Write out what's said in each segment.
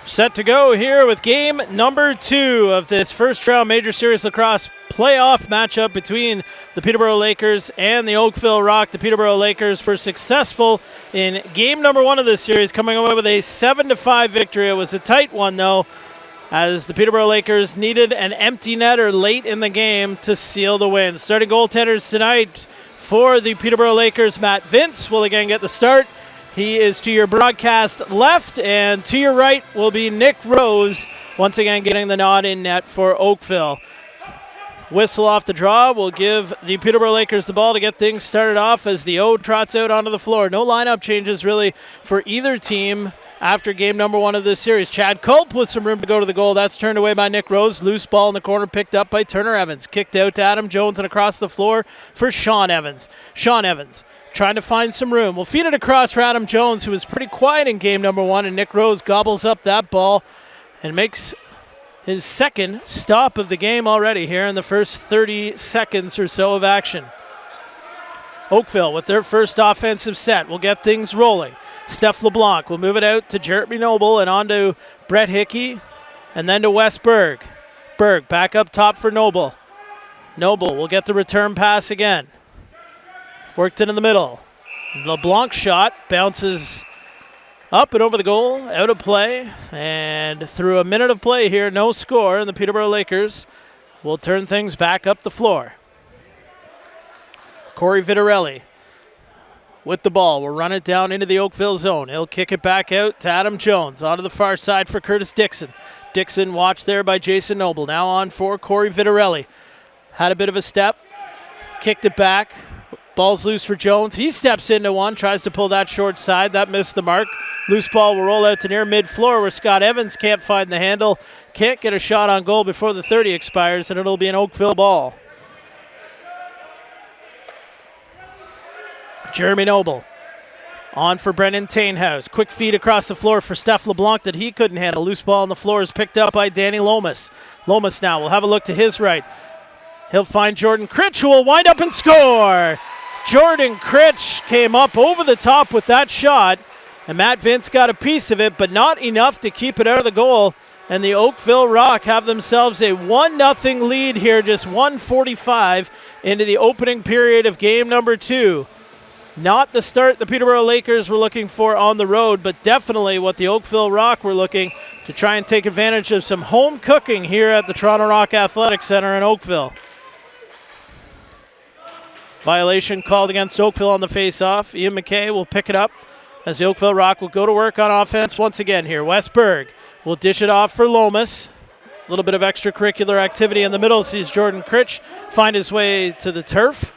Set to go here with game number 2 of this first round Major Series Lacrosse playoff matchup between the Peterborough Lakers and the Oakville Rock. The Peterborough Lakers were successful in game number 1 of this series, coming away with a 7-5 victory. It was a tight one, though, as the Peterborough Lakers needed an empty netter late in the game to seal the win. Starting goaltenders tonight for the Peterborough Lakers, Matt Vince will again get the start. He is to your broadcast left, and to your right will be Nick Rose, once again getting the nod in net for Oakville. Whistle off the draw will give the Peterborough Lakers the ball to get things started off as the O trots out onto the floor. No lineup changes really for either team after game number 1 of this series. Chad Culp with some room to go to the goal. That's turned away by Nick Rose. Loose ball in the corner picked up by Turner Evans. Kicked out to Adam Jones and across the floor for Sean Evans. Sean Evans trying to find some room. We'll feed it across for Adam Jones, who was pretty quiet in game number 1, and Nick Rose gobbles up that ball and makes his second stop of the game already here in the first 30 seconds or so of action. Oakville with their first offensive set will get things rolling. Steph LeBlanc will move it out to Jeremy Noble and on to Brett Hickey and then to Wes Berg. Berg back up top for Noble. Noble will get the return pass again. Worked in the middle. LeBlanc shot bounces up and over the goal, out of play, and through a minute of play here, no score, and the Peterborough Lakers will turn things back up the floor. Corey Vitarelli with the ball will run it down into the Oakville zone. He'll kick it back out to Adam Jones, onto the far side for Curtis Dixon. Dixon watched there by Jason Noble. Now on for Corey Vitarelli. Had a bit of a step, kicked it back. Ball's loose for Jones. He steps into one, tries to pull that short side. That missed the mark. Loose ball will roll out to near mid-floor where Scott Evans can't find the handle. Can't get a shot on goal before the 30 expires, and it'll be an Oakville ball. Jeremy Noble on for Brendan Tainhouse. Quick feed across the floor for Steph LeBlanc that he couldn't handle. Loose ball on the floor is picked up by Danny Lomas. Lomas now will have a look to his right. He'll find Jordan Critch, who will wind up and score. Jordan Critch came up over the top with that shot, and Matt Vince got a piece of it, but not enough to keep it out of the goal. And the Oakville Rock have themselves a 1-0 lead here, just 1:45 into the opening period of game number 2. Not the start the Peterborough Lakers were looking for on the road, but definitely what the Oakville Rock were looking to try and take advantage of some home cooking here at the Toronto Rock Athletic Center in Oakville. Violation called against Oakville on the face-off. Ian McKay will pick it up as the Oakville Rock will go to work on offense once again here. Wes Berg will dish it off for Lomas. A little bit of extracurricular activity in the middle. Sees Jordan Critch find his way to the turf.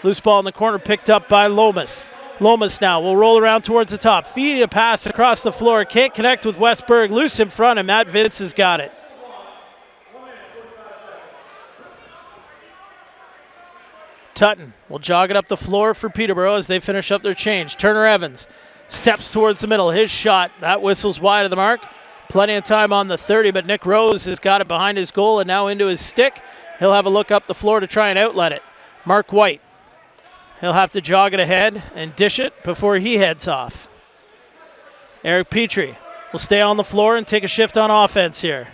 Loose ball in the corner picked up by Lomas. Lomas now will roll around towards the top. Feed a pass across the floor. Can't connect with Wes Berg. Loose in front, and Matt Vince has got it. Tutton will jog it up the floor for Peterborough as they finish up their change. Turner Evans steps towards the middle. His shot, that whistles wide of the mark. Plenty of time on the 30, but Nick Rose has got it behind his goal and now into his stick. He'll have a look up the floor to try and outlet it. Mark White. He'll have to jog it ahead and dish it before he heads off. Eric Petrie will stay on the floor and take a shift on offense here.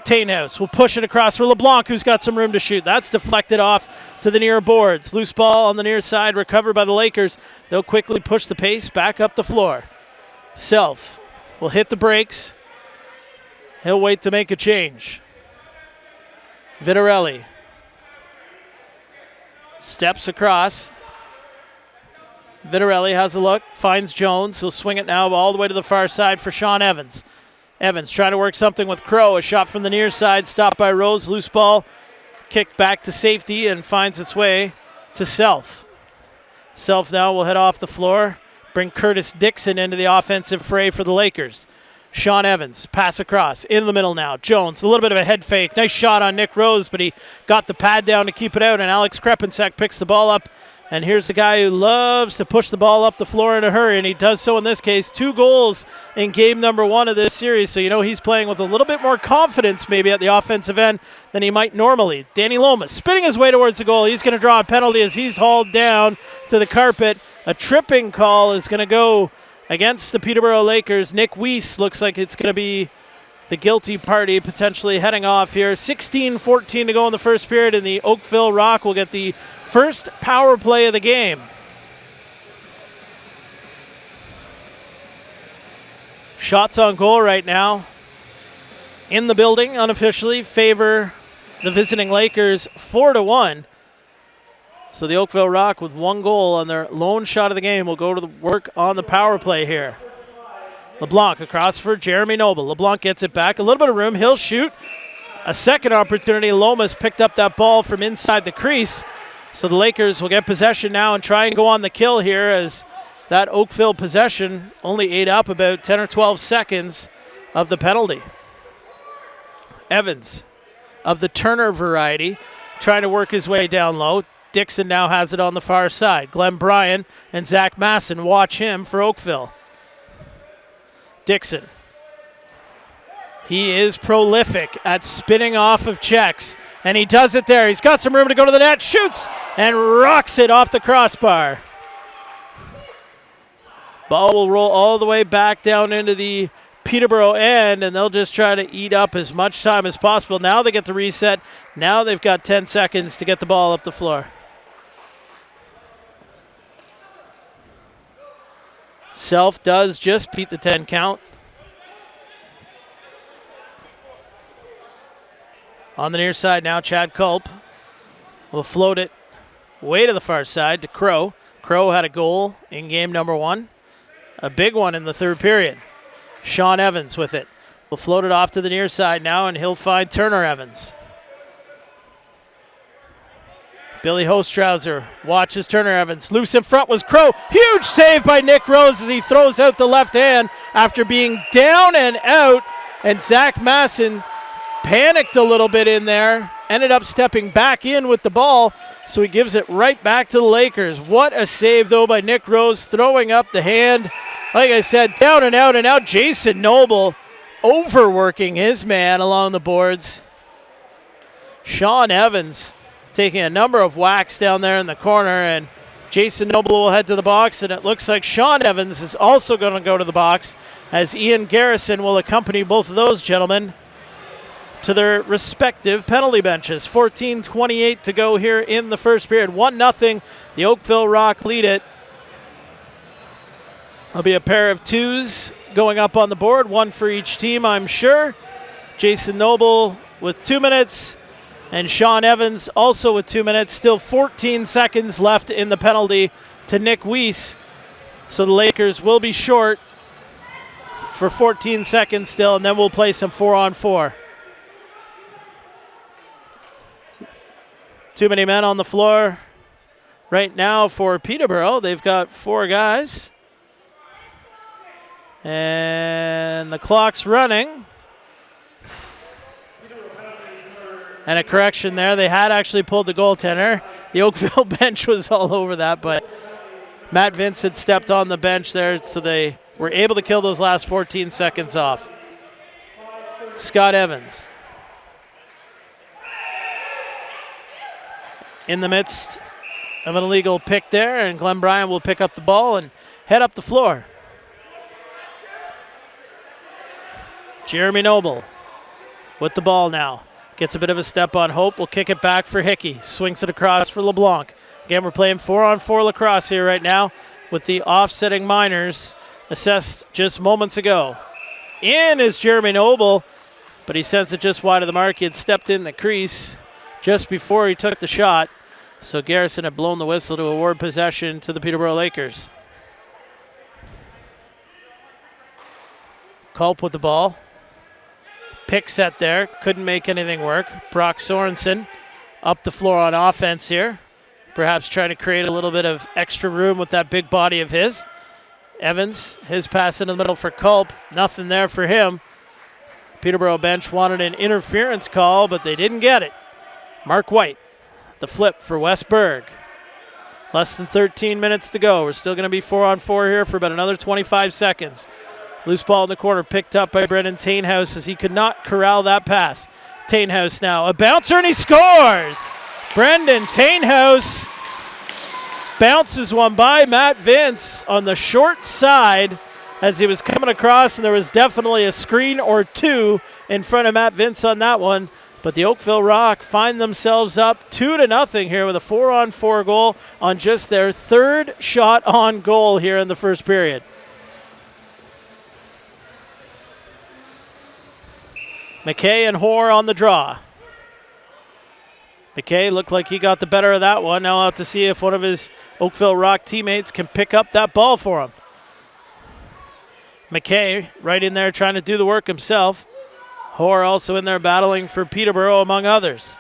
Tainhouse will push it across for LeBlanc, who's got some room to shoot. That's deflected off to the near boards. Loose ball on the near side, recovered by the Lakers. They'll quickly push the pace back up the floor. Self will hit the brakes. He'll wait to make a change. Vitarelli steps across. Vitarelli has a look, finds Jones. He'll swing it now all the way to the far side for Sean Evans. Evans trying to work something with Crow. A shot from the near side, stopped by Rose. Loose ball, kicked back to safety and finds its way to Self. Self now will head off the floor, bring Curtis Dixon into the offensive fray for the Lakers. Sean Evans, pass across, in the middle now. Jones, a little bit of a head fake. Nice shot on Nick Rose, but he got the pad down to keep it out, and Alex Krepensek picks the ball up. And here's the guy who loves to push the ball up the floor in a hurry, and he does so in this case. 2 goals in game number 1 of this series, so you know he's playing with a little bit more confidence maybe at the offensive end than he might normally. Danny Lomas spinning his way towards the goal. He's going to draw a penalty as he's hauled down to the carpet. A tripping call is going to go against the Peterborough Lakers. Nick Weiss looks like it's going to be the guilty party potentially heading off here. 16-14 to go in the first period, and the Oakville Rock will get the first power play of the game. Shots on goal right now in the building unofficially favor the visiting Lakers 4-1. So the Oakville Rock with 1 goal on their lone shot of the game will go to work on the power play here. LeBlanc across for Jeremy Noble. LeBlanc gets it back. A little bit of room. He'll shoot. A second opportunity. Lomas picked up that ball from inside the crease. So the Lakers will get possession now and try and go on the kill here, as that Oakville possession only ate up about 10 or 12 seconds of the penalty. Evans of the Turner variety trying to work his way down low. Dixon now has it on the far side. Glenn Bryan and Zach Masson watch him for Oakville. Dixon. He is prolific at spinning off of checks, and he does it there. He's got some room to go to the net, shoots, and rocks it off the crossbar. Ball will roll all the way back down into the Peterborough end, and they'll just try to eat up as much time as possible. Now they get the reset. Now they've got 10 seconds to get the ball up the floor. Self does just beat the 10 count. On the near side now, Chad Culp will float it way to the far side to Crow. Crow had a goal in game number 1. A big one in the third period. Sean Evans with it. Will float it off to the near side now, and he'll find Turner Evans. Billy Hostrauser watches Turner Evans. Loose in front was Crow. Huge save by Nick Rose as he throws out the left hand after being down and out. And Zach Masson panicked a little bit in there. Ended up stepping back in with the ball. So he gives it right back to the Lakers. What a save, though, by Nick Rose, throwing up the hand. Like I said, down and out. And now Jason Noble overworking his man along the boards. Sean Evans taking a number of whacks down there in the corner, and Jason Noble will head to the box, and it looks like Sean Evans is also going to go to the box, as Ian Garrison will accompany both of those gentlemen to their respective penalty benches. 14:28 to go here in the first period. 1-0. The Oakville Rock lead it. There'll be a pair of twos going up on the board, one for each team, I'm sure. Jason Noble with 2 minutes, and Sean Evans also with 2 minutes. Still 14 seconds left in the penalty to Nick Weiss. So the Lakers will be short for 14 seconds still, and then we'll play some 4-on-4. Too many men on the floor right now for Peterborough. They've got 4 guys. And the clock's running. And a correction there. They had actually pulled the goaltender. The Oakville bench was all over that, but Matt Vince had stepped on the bench there, so they were able to kill those last 14 seconds off. Scott Evans in the midst of an illegal pick there, and Glenn Bryan will pick up the ball and head up the floor. Jeremy Noble with the ball now. Gets a bit of a step on Hope. Will kick it back for Hickey. Swings it across for LeBlanc. Again, we're playing 4-on-4 lacrosse here right now with the offsetting minors assessed just moments ago. In is Jeremy Noble, but he sends it just wide of the mark. He had stepped in the crease just before he took the shot. So Garrison had blown the whistle to award possession to the Peterborough Lakers. Culp with the ball. Pick set there. Couldn't make anything work. Brock Sorensen up the floor on offense here. Perhaps trying to create a little bit of extra room with that big body of his. Evans, his pass into the middle for Culp. Nothing there for him. Peterborough bench wanted an interference call, but they didn't get it. Mark White, the flip for West Berg. Less than 13 minutes to go. We're still going to be 4-on-4 here for about another 25 seconds. Loose ball in the corner picked up by Brendan Tainhouse as he could not corral that pass. Tainhouse now, a bouncer, and he scores! Brendan Tainhouse bounces one by Matt Vince on the short side as he was coming across, and there was definitely a screen or two in front of Matt Vince on that one. But the Oakville Rock find themselves up 2-0 here with a 4-on-4 goal on just their third shot on goal here in the first period. McKay and Hoare on the draw. McKay looked like he got the better of that one. Now out to see if one of his Oakville Rock teammates can pick up that ball for him. McKay right in there trying to do the work himself. Hoare also in there battling for Peterborough, among others.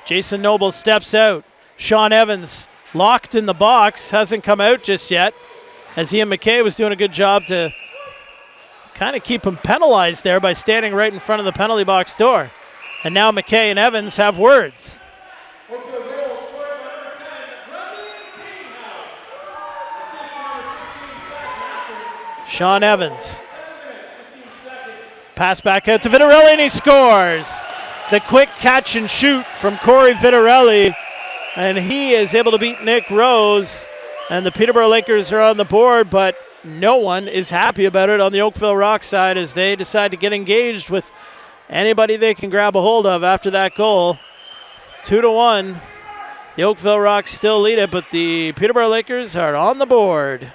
Jason Noble steps out. Sean Evans locked in the box, hasn't come out just yet, as he and McKay was doing a good job to kind of keep him penalized there by standing right in front of the penalty box door. And now McKay and Evans have words. Sean Evans. Pass back out to Vitarelli, and he scores. The quick catch and shoot from Corey Vitarelli, and he is able to beat Nick Rose. And the Peterborough Lakers are on the board, but no one is happy about it on the Oakville Rock side as they decide to get engaged with anybody they can grab a hold of after that goal. 2-1. The Oakville Rocks still lead it, but the Peterborough Lakers are on the board.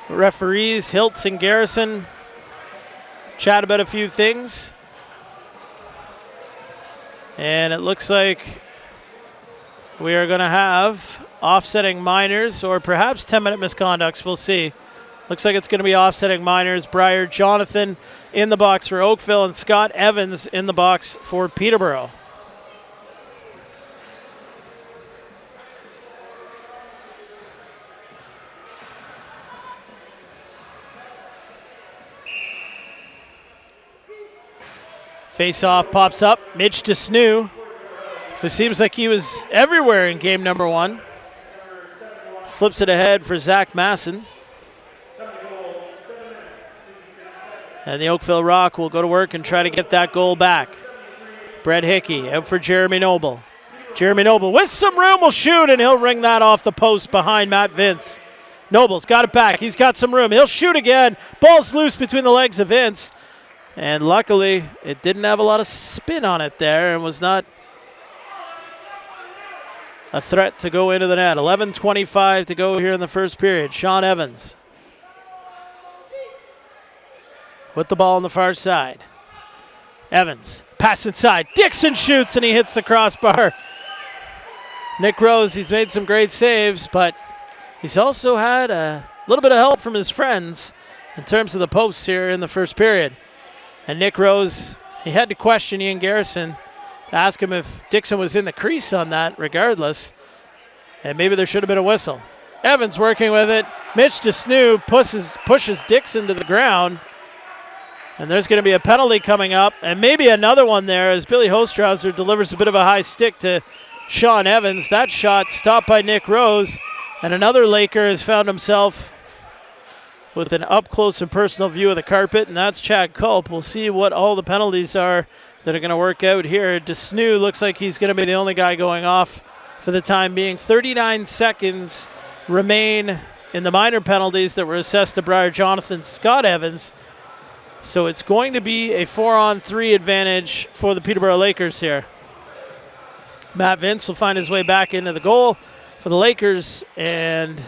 Referees Hiltz and Garrison chat about a few things. And it looks like we are going to have offsetting minors or perhaps 10-minute misconducts. We'll see. Looks like it's going to be offsetting minors. Briar Jonathan in the box for Oakville and Scott Evans in the box for Peterborough. Face-off pops up. Mitch DeSnew, who seems like he was everywhere in game number one. Flips it ahead for Zach Masson. And the Oakville Rock will go to work and try to get that goal back. Brett Hickey out for Jeremy Noble. Jeremy Noble with some room will shoot, and he'll ring that off the post behind Matt Vince. Noble's got it back. He's got some room. He'll shoot again. Ball's loose between the legs of Vince. And luckily, it didn't have a lot of spin on it there and was not a threat to go into the net. 11:25 to go here in the first period. Sean Evans with the ball on the far side. Evans, pass inside. Dixon shoots, and he hits the crossbar. Nick Rose, he's made some great saves, but he's also had a little bit of help from his friends in terms of the posts here in the first period. And Nick Rose, he had to question Ian Garrison to ask him if Dixon was in the crease on that regardless. And maybe there should have been a whistle. Evans working with it. Mitch DeSnew pushes Dixon to the ground. And there's going to be a penalty coming up. And maybe another one there as Billy Hostrauser delivers a bit of a high stick to Sean Evans. That shot stopped by Nick Rose. And another Laker has found himself with an up-close and personal view of the carpet, and that's Chad Culp. We'll see what all the penalties are that are going to work out here. DeSnew looks like he's going to be the only guy going off for the time being. 39 seconds remain in the minor penalties that were assessed to Briar Jonathan, Scott Evans. So it's going to be a 4-on-3 advantage for the Peterborough Lakers here. Matt Vince will find his way back into the goal for the Lakers, and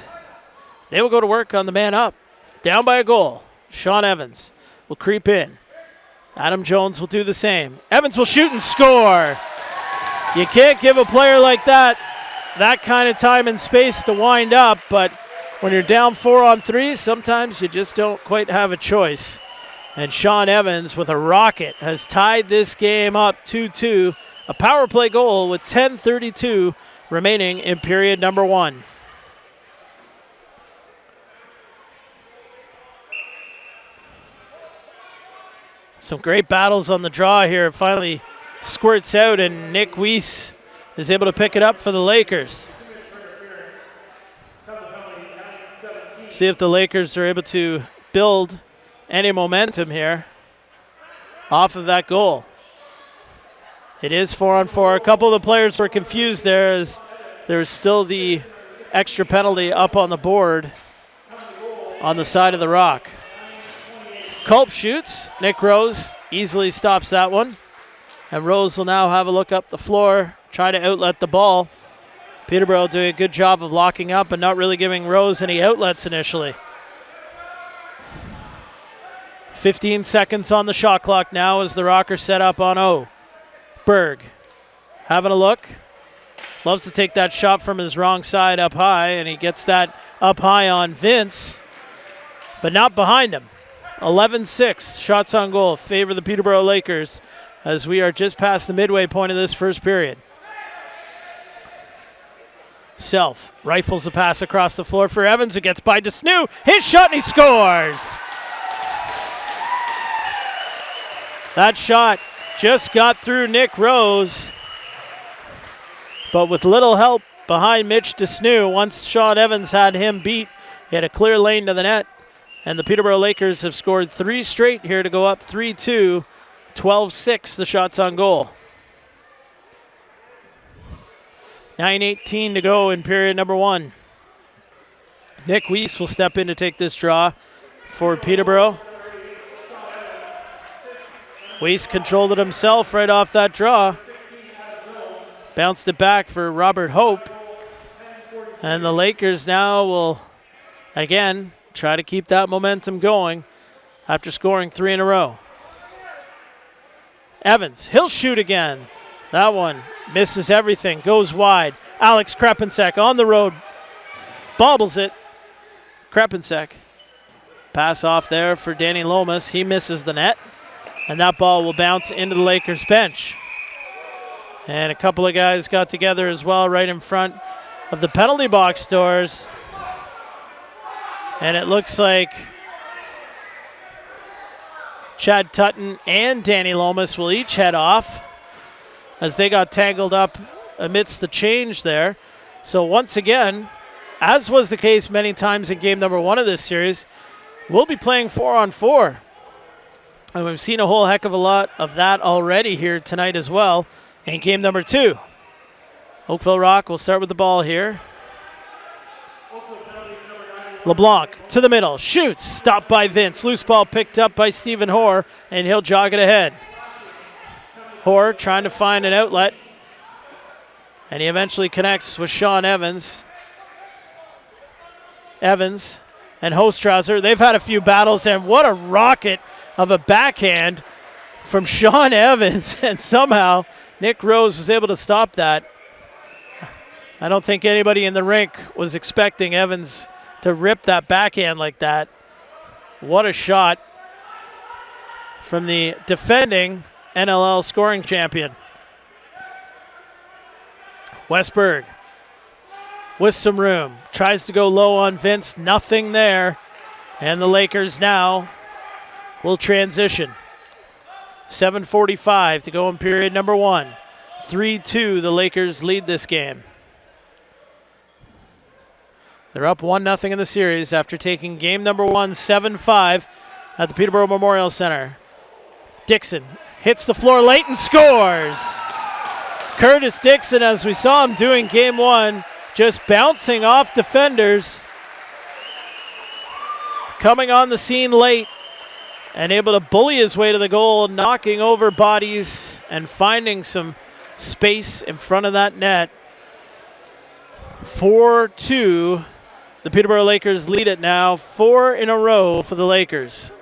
they will go to work on the man up. Down by a goal. Sean Evans will creep in. Adam Jones will do the same. Evans will shoot and score. You can't give a player like that kind of time and space to wind up, but when you're down 4-on-3, sometimes you just don't quite have a choice. And Sean Evans with a rocket has tied this game up 2-2. A power play goal with 10:32 remaining in period number one. Some great battles on the draw here. It finally squirts out, and Nick Weiss is able to pick it up for the Lakers. See if the Lakers are able to build any momentum here. off of that goal. It is 4-on-4. A couple of the players were confused there as there's still the extra penalty up on the board on the side of the Rock. Culp shoots. Nick Rose easily stops that one. And Rose will now have a look up the floor, try to outlet the ball. Peterborough doing a good job of locking up and not really giving Rose any outlets initially. 15 seconds on the shot clock now as the Rockers set up on O. Berg having a look. Loves to take that shot from his wrong side up high, and he gets that up high on Vince, but not behind him. 11-6 shots on goal favor the Peterborough Lakers as we are just past the midway point of this first period. Self rifles a pass across the floor for Evans, who gets by Desnew. His shot, and he scores. That shot just got through Nick Rose, but with little help behind Mitch Desnew. Once Sean Evans had him beat, he had a clear lane to the net, and the Peterborough Lakers have scored 3 straight here to go up 3-2, 12-6 the shots on goal. 9:18 to go in period number 1. Nick Weiss will step in to take this draw for Peterborough. Weiss controlled it himself right off that draw. Bounced it back for Robert Hope. And the Lakers now will, again, try to keep that momentum going after scoring 3 in a row. Evans, he'll shoot again. That one misses everything, goes wide. Alex Krepensek on the road, bobbles it. Krepensek, pass off there for Danny Lomas. He misses the net, and that ball will bounce into the Lakers bench. And a couple of guys got together as well right in front of the penalty box doors. And it looks like Chad Tutton and Danny Lomas will each head off as they got tangled up amidst the change there. So once again, as was the case many times in game number 1 of this series, we'll be playing 4-on-4. And we've seen a whole heck of a lot of that already here tonight as well in game number 2. Oakville Rock will start with the ball here. LeBlanc to the middle, shoots, stopped by Vince. Loose ball picked up by Stephen Hoare, and he'll jog it ahead. Hoare trying to find an outlet, and he eventually connects with Sean Evans. Evans and Hostrauser, they've had a few battles, and what a rocket of a backhand from Sean Evans, and somehow Nick Rose was able to stop that. I don't think anybody in the rink was expecting Evans to rip that backhand like that. What a shot from the defending NLL scoring champion. Westberg with some room. Tries to go low on Vince. Nothing there. And the Lakers now will transition. 7:45 to go in period number 1. 3-2, the Lakers lead this game. They're up 1-0 in the series after taking game number 1, 7-5 at the Peterborough Memorial Center. Dixon hits the floor late and scores. Curtis Dixon, as we saw him doing game 1, just bouncing off defenders, coming on the scene late and able to bully his way to the goal, knocking over bodies and finding some space in front of that net. 4-2. The Peterborough Lakers lead it now, 4 in a row for the Lakers.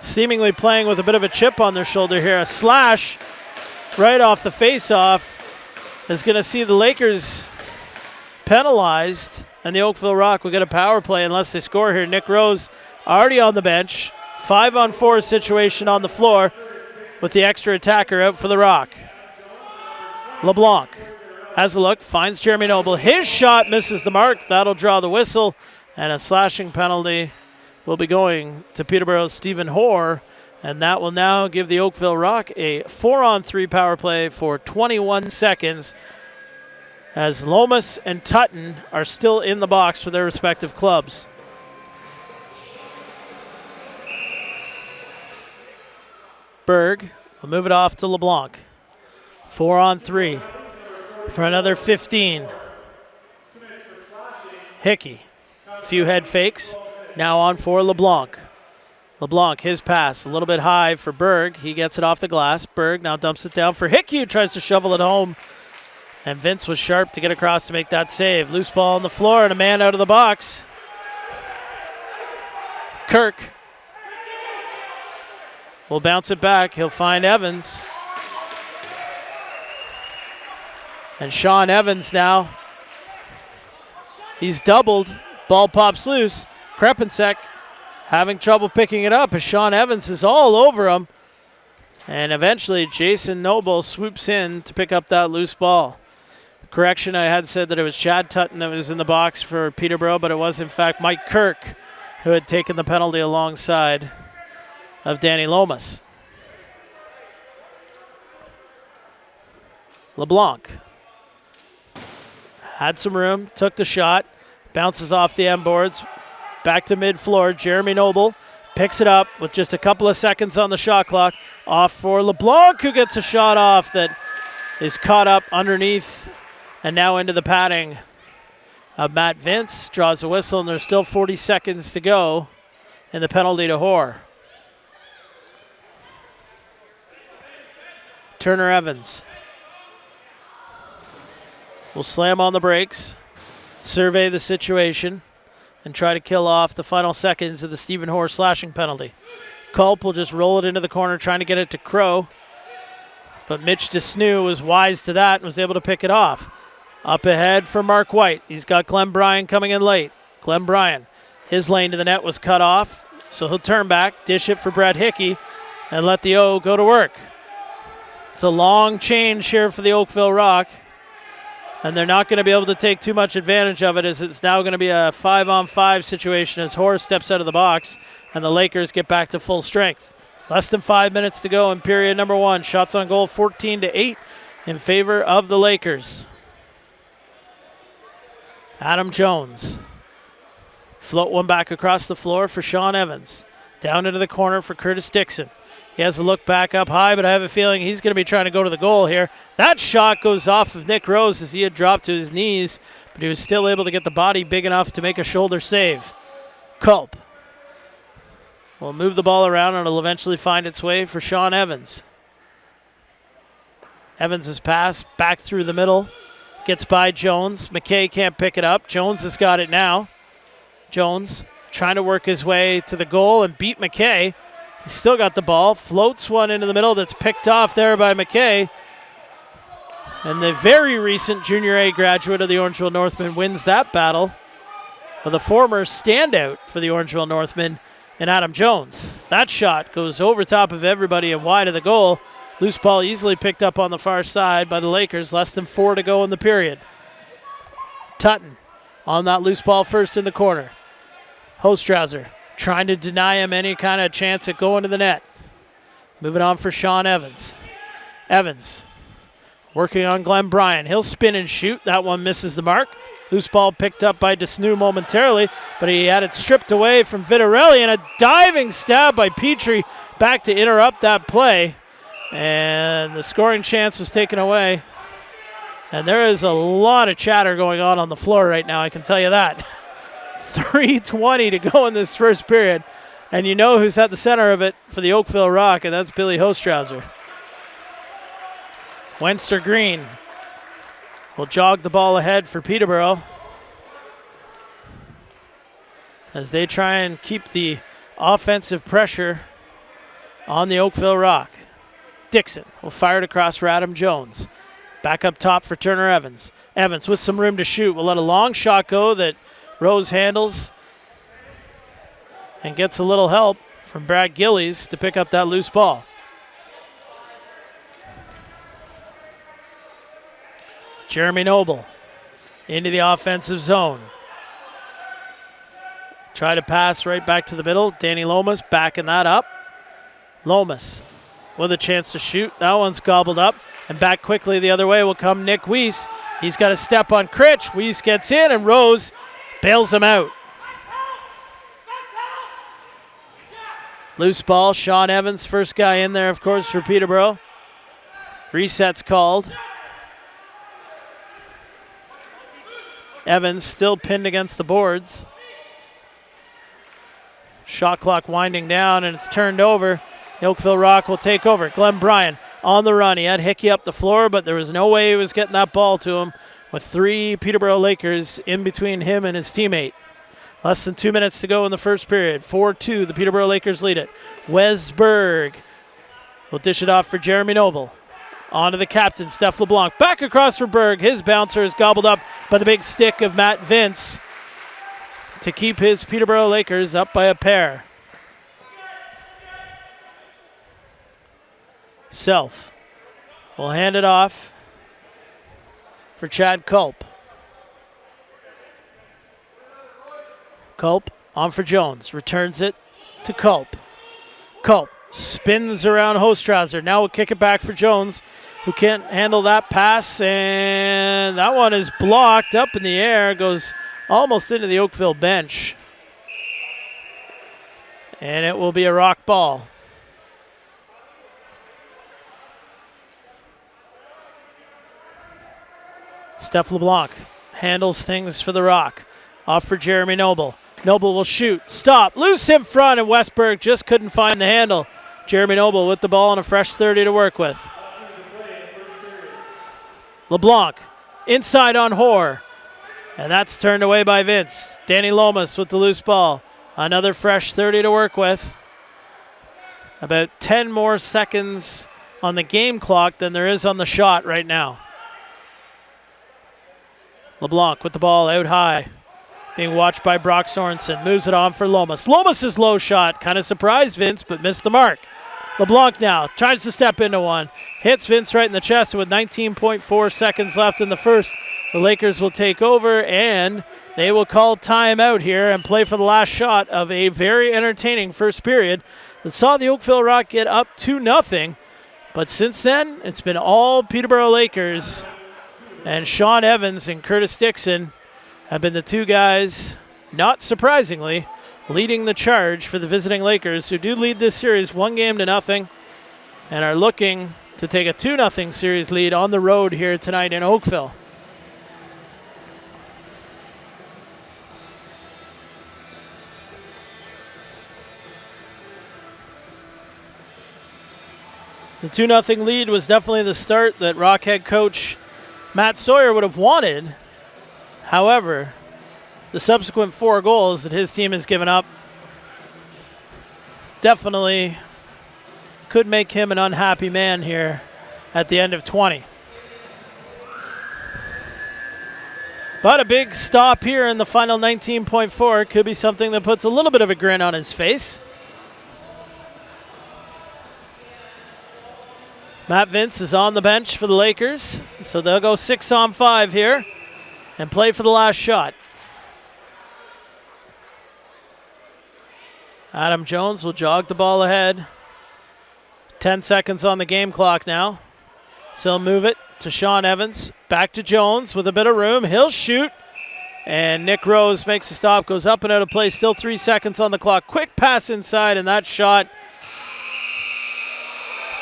Seemingly playing with a bit of a chip on their shoulder here. A slash right off the face-off is going to see the Lakers penalized, and the Oakville Rock will get a power play unless they score here. Nick Rose already on the bench. 5-on-4 situation on the floor with the extra attacker out for the Rock. LeBlanc has a look, finds Jeremy Noble. His shot misses the mark. That'll draw the whistle, and a slashing penalty will be going to Peterborough's Stephen Hoare, and that will now give the Oakville Rock a 4-on-3 power play for 21 seconds as Lomas and Tutton are still in the box for their respective clubs. Berg will move it off to LeBlanc. 4-on-3 for another 15. Hickey, few head fakes. Now on for LeBlanc. LeBlanc, his pass, a little bit high for Berg. He gets it off the glass. Berg now dumps it down for Hickey, who tries to shovel it home. And Vince was sharp to get across to make that save. Loose ball on the floor and a man out of the box. Kirk will bounce it back. He'll find Evans. And Sean Evans now. He's doubled. Ball pops loose. Krepensek having trouble picking it up as Sean Evans is all over him. And eventually Jason Noble swoops in to pick up that loose ball. Correction, I had said that it was Chad Tutton that was in the box for Peterborough, but it was in fact Mike Kirk who had taken the penalty alongside of Danny Lomas. LeBlanc had some room, took the shot, bounces off the end boards, back to mid-floor. Jeremy Noble picks it up with just a couple of seconds on the shot clock. Off for LeBlanc, who gets a shot off that is caught up underneath and now into the padding of Matt Vince. Draws a whistle, and there's still 40 seconds to go in the penalty to Hoare. Turner Evans will slam on the brakes, survey the situation, and try to kill off the final seconds of the Stephen Hoare slashing penalty. Culp will just roll it into the corner, trying to get it to Crow. But Mitch DeSnew was wise to that and was able to pick it off. Up ahead for Mark White. He's got Glenn Bryan coming in late. Glenn Bryan, his lane to the net was cut off, so he'll turn back, dish it for Brad Hickey, and let the O go to work. It's a long change here for the Oakville Rock, and they're not going to be able to take too much advantage of it, as it's now going to be a 5-on-5 situation as Hoare steps out of the box and the Lakers get back to full strength. Less than 5 minutes to go in period number one. Shots on goal 14-8 in favor of the Lakers. Adam Jones. Float one back across the floor for Sean Evans. Down into the corner for Curtis Dixon. He has a look back up high, but I have a feeling he's going to be trying to go to the goal here. That shot goes off of Nick Rose as he had dropped to his knees, but he was still able to get the body big enough to make a shoulder save. Culp will move the ball around, and it'll eventually find its way for Sean Evans. Evans' pass back through the middle. Gets by Jones. McKay can't pick it up. Jones has got it now. Jones trying to work his way to the goal and beat McKay. He's still got the ball. Floats one into the middle that's picked off there by McKay. And the very recent Junior A graduate of the Orangeville Northmen wins that battle with a former standout for the Orangeville Northmen in Adam Jones. That shot goes over top of everybody and wide of the goal. Loose ball easily picked up on the far side by the Lakers. Less than 4 to go in the period. Tutton on that loose ball first in the corner. Hostrauser trying to deny him any kind of chance at going to the net. Moving on for Sean Evans. Evans working on Glenn Bryan. He'll spin and shoot. That one misses the mark. Loose ball picked up by DeSnew momentarily, but he had it stripped away from Vitarelli, and a diving stab by Petrie back to interrupt that play. And the scoring chance was taken away. And there is a lot of chatter going on the floor right now, I can tell you that. 3:20 to go in this first period. And you know who's at the center of it for the Oakville Rock, and that's Billy Hostrauser. Wenster Green will jog the ball ahead for Peterborough as they try and keep the offensive pressure on the Oakville Rock. Dixon will fire it across for Adam Jones. Back up top for Turner Evans. Evans with some room to shoot will let a long shot go that Rose handles and gets a little help from Brad Gillies to pick up that loose ball. Jeremy Noble into the offensive zone. Try to pass right back to the middle. Danny Lomas backing that up. Lomas with a chance to shoot. That one's gobbled up. And back quickly the other way will come Nick Weiss. He's got a step on Critch. Weiss gets in, and Rose bails him out. Loose ball, Sean Evans, first guy in there, of course, for Peterborough. Reset's called. Evans still pinned against the boards. Shot clock winding down, and it's turned over. Oakville Rock will take over. Glenn Bryan on the run. He had Hickey up the floor, but there was no way he was getting that ball to him with 3 Peterborough Lakers in between him and his teammate. Less than 2 minutes to go in the first period. 4-2, the Peterborough Lakers lead it. Wes Berg will dish it off for Jeremy Noble. On to the captain, Steph LeBlanc. Back across for Berg. His bouncer is gobbled up by the big stick of Matt Vince to keep his Peterborough Lakers up by a pair. Self will hand it off for Chad Culp. Culp on for Jones. Returns it to Culp. Culp spins around Hostrauser. Now we'll kick it back for Jones, who can't handle that pass. And that one is blocked up in the air. Goes almost into the Oakville bench. And it will be a Rock ball. Steph LeBlanc handles things for the Rock. Off for Jeremy Noble. Noble will shoot. Stop. Loose in front, and Westberg just couldn't find the handle. Jeremy Noble with the ball and a fresh 30 to work with. LeBlanc inside on Hoare. And that's turned away by Vince. Danny Lomas with the loose ball. Another fresh 30 to work with. About 10 more seconds on the game clock than there is on the shot right now. LeBlanc with the ball out high. Being watched by Brock Sorensen. Moves it on for Lomas. Lomas' low shot. Kind of surprised Vince, but missed the mark. LeBlanc now tries to step into one. Hits Vince right in the chest with 19.4 seconds left in the first. The Lakers will take over, and they will call timeout here and play for the last shot of a very entertaining first period that saw the Oakville Rock get up 2-0. But since then, it's been all Peterborough Lakers. And Sean Evans and Curtis Dixon have been the two guys, not surprisingly, leading the charge for the visiting Lakers, who do lead this series 1-0 and are looking to take a 2-0 series lead on the road here tonight in Oakville. The 2-0 lead was definitely the start that Rock head coach Matt Sawyer would have wanted. However, the subsequent 4 goals that his team has given up definitely could make him an unhappy man here at the end of 20. But a big stop here in the final 19.4 could be something that puts a little bit of a grin on his face. Matt Vince is on the bench for the Lakers, so they'll go 6-on-5 here and play for the last shot. Adam Jones will jog the ball ahead. 10 seconds on the game clock now. So he'll move it to Sean Evans. Back to Jones with a bit of room. He'll shoot. And Nick Rose makes a stop, goes up and out of play. Still 3 seconds on the clock. Quick pass inside, and that shot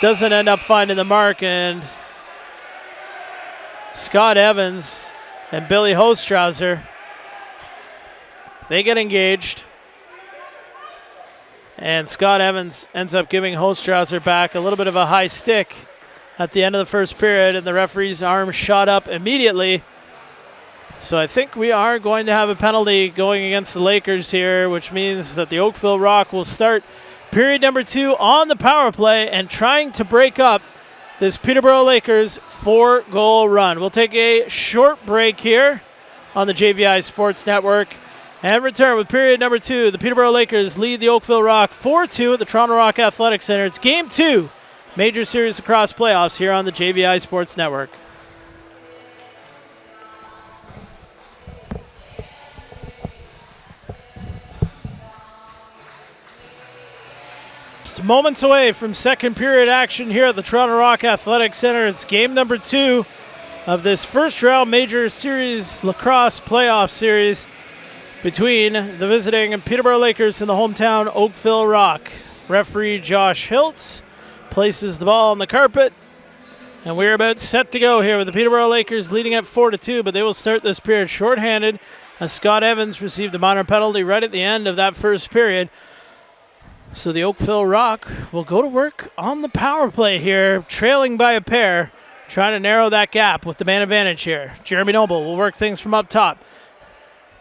doesn't end up finding the mark. And Scott Evans and Billy Hostrauser, they get engaged. And Scott Evans ends up giving Hostrauser back a little bit of a high stick at the end of the first period, and the referee's arm shot up immediately. So I think we are going to have a penalty going against the Lakers here, which means that the Oakville Rock will start period number 2 on the power play and trying to break up this Peterborough Lakers 4-goal run. We'll take a short break here on the JVI Sports Network and return with period number 2. The Peterborough Lakers lead the Oakville Rock 4-2 at the Toronto Rock Athletic Center. It's Game 2, Major Series Lacrosse Playoffs here on the JVI Sports Network. Just moments away from second period action here at the Toronto Rock Athletic Center. It's game number 2 of this first round Major Series Lacrosse Playoff Series between the visiting Peterborough Lakers and the hometown Oakville Rock. Referee Josh Hiltz places the ball on the carpet. And we're about set to go here with the Peterborough Lakers leading at 4-2, but they will start this period shorthanded as Scott Evans received a minor penalty right at the end of that first period. So the Oakville Rock will go to work on the power play here, trailing by a pair, trying to narrow that gap with the man advantage here. Jeremy Noble will work things from up top.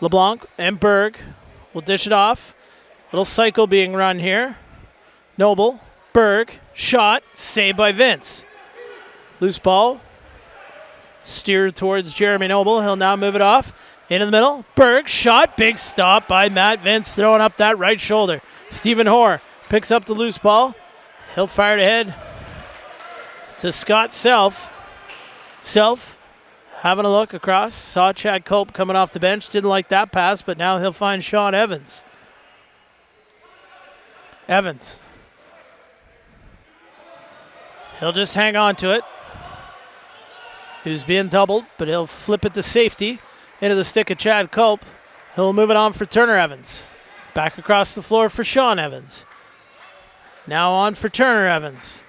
LeBlanc and Berg will dish it off. Little cycle being run here. Noble, Berg, shot, saved by Vince. Loose ball, steered towards Jeremy Noble. He'll now move it off. Into the middle, Berg, shot, big stop by Matt Vince, throwing up that right shoulder. Stephen Hoare picks up the loose ball. He'll fire it ahead to Scott Self. Self having a look across. Saw Chad Culp coming off the bench. Didn't like that pass, but now he'll find Sean Evans. Evans. He'll just hang on to it. He was being doubled, but he'll flip it to safety into the stick of Chad Culp. He'll move it on for Turner Evans. Back across the floor for Sean Evans. Now on for Turner Evans.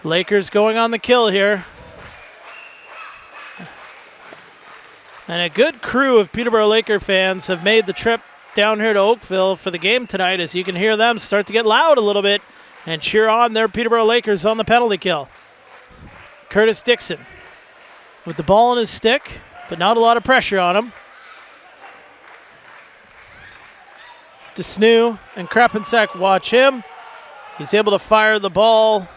Lakers going on the kill here. And a good crew of Peterborough Laker fans have made the trip down here to Oakville for the game tonight, as you can hear them start to get loud a little bit and cheer on their Peterborough Lakers on the penalty kill. Curtis Dixon with the ball in his stick, but not a lot of pressure on him. Desnew and Krapensek watch him. He's able to fire the ball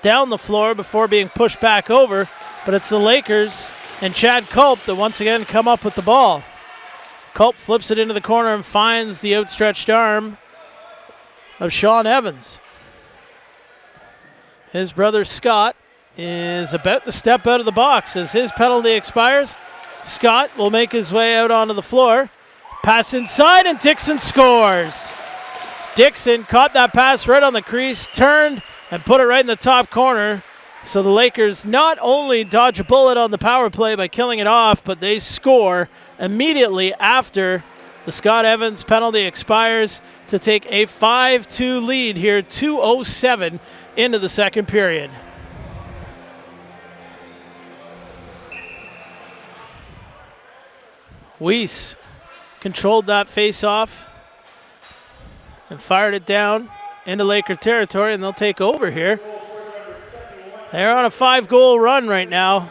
down the floor before being pushed back over, but it's the Lakers and Chad Culp that once again come up with the ball. Culp flips it into the corner and finds the outstretched arm of Sean Evans. His brother Scott is about to step out of the box as his penalty expires. Scott will make his way out onto the floor. Pass inside, and Dixon scores. Dixon caught that pass right on the crease, turned, and put it right in the top corner. So the Lakers not only dodge a bullet on the power play by killing it off, but they score immediately after the Scott Evans penalty expires to take a 5-2 lead here, 2:07 into the second period. Weiss controlled that face-off and fired it down into Laker territory, and they'll take over here. They're on a 5-goal run right now.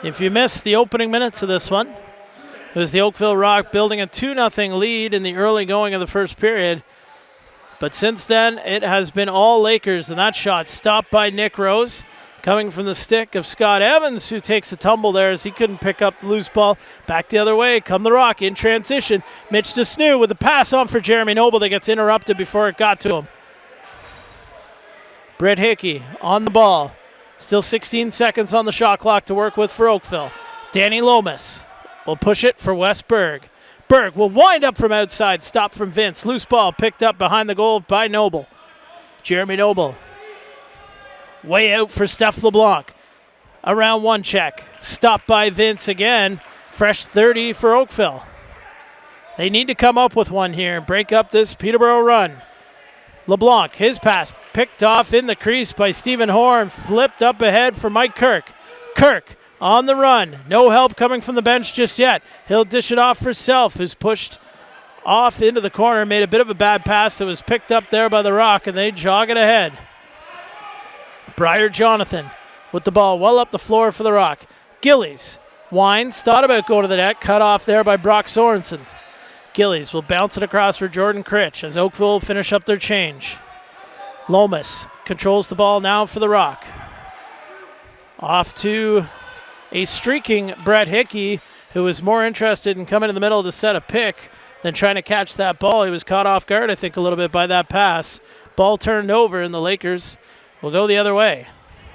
If you missed the opening minutes of this one, it was the Oakville Rock building a 2-0 lead in the early going of the first period. But since then, it has been all Lakers, and that shot stopped by Nick Rose, coming from the stick of Scott Evans, who takes a tumble there as he couldn't pick up the loose ball. Back the other way, come the Rock in transition. Mitch Desnew with a pass on for Jeremy Noble that gets interrupted before it got to him. Brett Hickey on the ball. Still 16 seconds on the shot clock to work with for Oakville. Danny Lomas will push it for Wes Berg. Berg will wind up from outside, stop from Vince. Loose ball picked up behind the goal by Noble. Jeremy Noble. Way out for Steph LeBlanc. Around one check. Stopped by Vince again. Fresh 30 for Oakville. They need to come up with one here and break up this Peterborough run. LeBlanc, his pass picked off in the crease by Stephen Horn. Flipped up ahead for Mike Kirk. Kirk on the run. No help coming from the bench just yet. He'll dish it off for Self, who's pushed off into the corner. Made a bit of a bad pass that was picked up there by the Rock, and they jog it ahead. Briar Jonathan with the ball well up the floor for the Rock. Gillies winds, thought about going to the net, cut off there by Brock Sorensen. Gillies will bounce it across for Jordan Critch as Oakville will finish up their change. Lomas controls the ball now for the Rock. Off to a streaking Brett Hickey, who was more interested in coming in the middle to set a pick than trying to catch that ball. He was caught off guard, I think, a little bit by that pass. Ball turned over, and the Lakers will go the other way.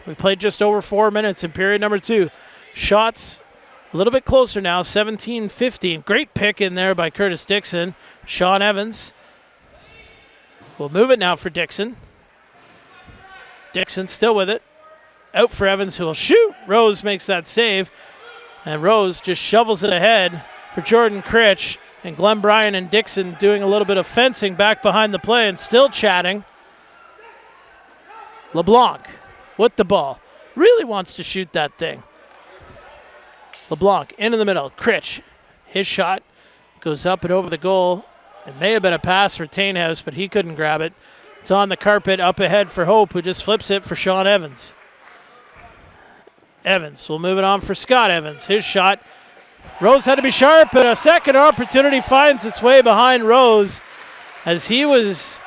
We've played just over 4 minutes in period number 2. Shots a little bit closer now, 17-15. Great pick in there by Curtis Dixon. Sean Evans will move it now for Dixon. Dixon still with it. Out for Evans, who will shoot. Rose makes that save. And Rose just shovels it ahead for Jordan Critch. And Glenn Bryan and Dixon doing a little bit of fencing back behind the play and still chatting. LeBlanc with the ball. Really wants to shoot that thing. LeBlanc into the middle. Critch. His shot goes up and over the goal. It may have been a pass for Tainhouse, but he couldn't grab it. It's on the carpet up ahead for Hope, who just flips it for Sean Evans. Evans will move it on for Scott Evans. His shot. Rose had to be sharp, but a second opportunity finds its way behind Rose as he was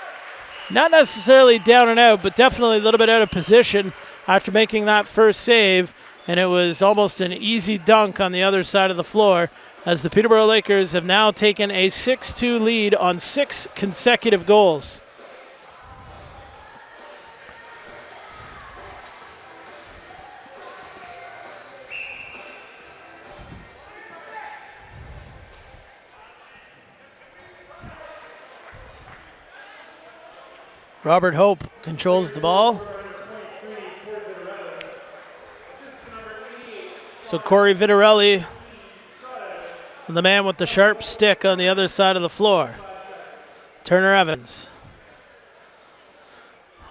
not necessarily down and out, but definitely a little bit out of position after making that first save, and it was almost an easy dunk on the other side of the floor as the Peterborough Lakers have now taken a 6-2 lead on 6 consecutive goals. Robert Hope controls the ball. So Corey Vitarelli, the man with the sharp stick on the other side of the floor. Turner Evans.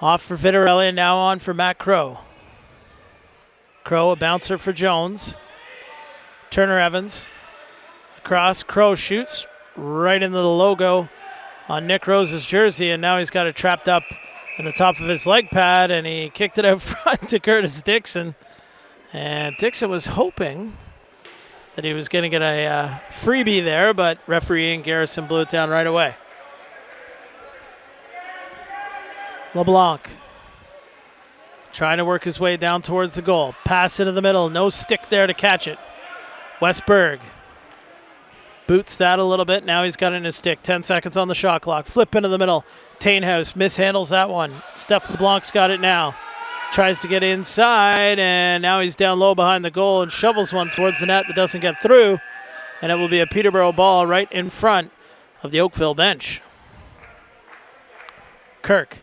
Off for Vitarelli and now on for Matt Crow. Crow, a bouncer for Jones. Turner Evans. Across, Crow shoots right into the logo on Nick Rose's jersey, and now he's got it trapped up in the top of his leg pad, and he kicked it out front to Curtis Dixon. And Dixon was hoping that he was going to get a freebie there, but referee Ian Garrison blew it down right away. LeBlanc trying to work his way down towards the goal. Pass into the middle, no stick there to catch it. Westberg boots that a little bit. Now he's got it in his stick. 10 seconds on the shot clock. Flip into the middle. Tainhouse mishandles that one. Steph LeBlanc's got it now. Tries to get inside, and now he's down low behind the goal and shovels one towards the net that doesn't get through. And it will be a Peterborough ball right in front of the Oakville bench. Kirk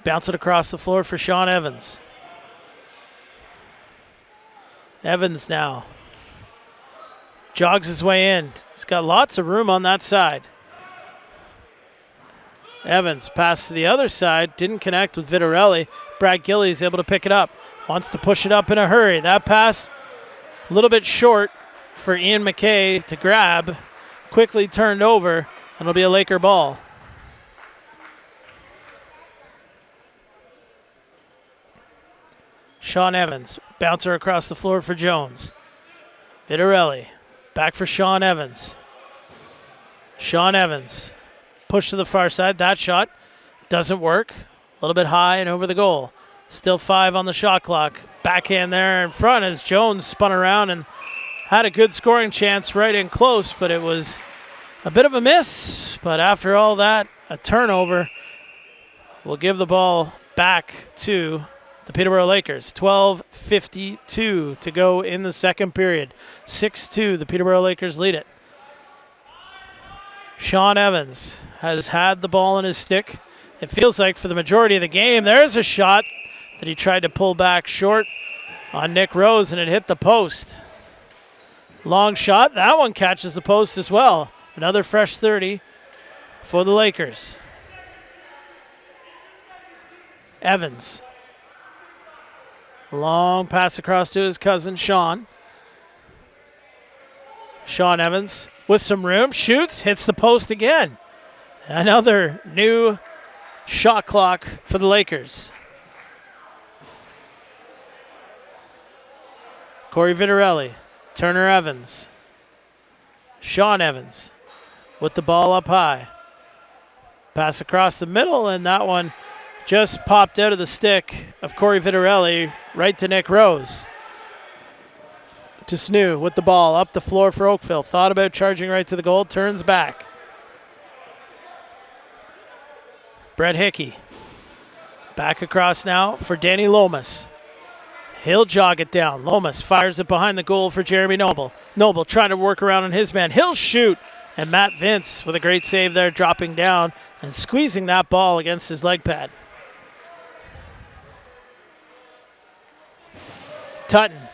bounce it across the floor for Sean Evans. Evans now jogs his way in. He's got lots of room on that side. Evans pass to the other side, didn't connect with Vitarelli. Brad Gilly is able to pick it up. Wants to push it up in a hurry. That pass a little bit short for Ian McKay to grab. Quickly turned over, and it'll be a Laker ball. Sean Evans, bouncer across the floor for Jones. Vitarelli, back for Sean Evans. Sean Evans, push to the far side. That shot doesn't work. A little bit high and over the goal. Still 5 on the shot clock. Backhand there in front as Jones spun around and had a good scoring chance right in close, but it was a bit of a miss. But after all that, a turnover will give the ball back to the Peterborough Lakers. 12:52 to go in the second period. 6-2, the Peterborough Lakers lead it. Sean Evans has had the ball in his stick. It feels like for the majority of the game. There's a shot that he tried to pull back short on Nick Rose, and it hit the post. Long shot. That one catches the post as well. Another fresh 30 for the Lakers. Evans. Long pass across to his cousin, Sean. Sean Evans with some room. Shoots. Hits the post again. Another new shot clock for the Lakers. Corey Vitarelli. Turner Evans. Sean Evans with the ball up high. Pass across the middle, and that one just popped out of the stick of Corey Vitarelli right to Nick Rose. To Snoo with the ball up the floor for Oakville. Thought about charging right to the goal, turns back. Brett Hickey. Back across now for Danny Lomas. He'll jog it down. Lomas fires it behind the goal for Jeremy Noble. Noble trying to work around on his man. He'll shoot. And Matt Vince with a great save there, dropping down and squeezing that ball against his leg pad. Tutton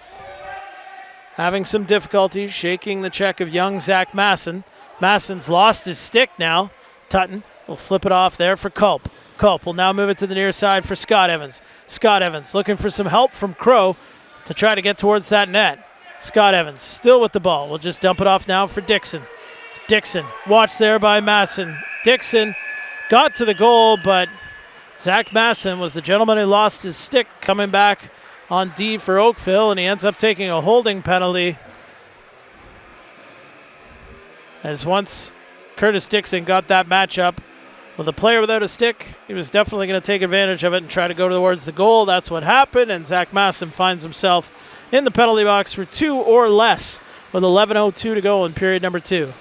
having some difficulty shaking the check of young Zach Masson. Masson's lost his stick now. Tutton will flip it off there for Culp. Culp will now move it to the near side for Scott Evans. Scott Evans looking for some help from Crow to try to get towards that net. Scott Evans still with the ball. We'll just dump it off now for Dixon. Dixon, watched there by Masson. Dixon got to the goal, but Zach Masson was the gentleman who lost his stick coming back on D for Oakville, and he ends up taking a holding penalty. As once Curtis Dixon got that matchup with a player without a stick, he was definitely going to take advantage of it and try to go towards the goal. That's what happened, and Zach Masson finds himself in the penalty box for 2 or less with 11:02 to go in period number 2.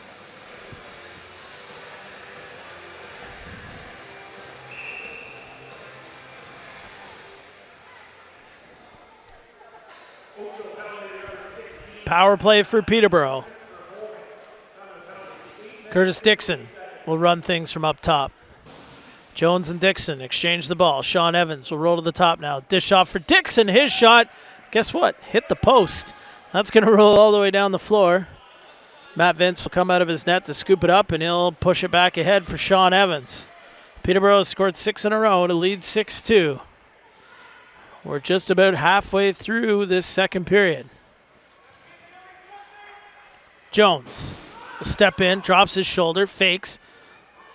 Power play for Peterborough. Curtis Dixon will run things from up top. Jones and Dixon exchange the ball. Sean Evans will roll to the top now. Dish off for Dixon. His shot, guess what? Hit the post. That's going to roll all the way down the floor. Matt Vince will come out of his net to scoop it up, and he'll push it back ahead for Sean Evans. Peterborough has scored 6 in a row to lead 6-2. We're just about halfway through this second period. Jones will step in, drops his shoulder, fakes.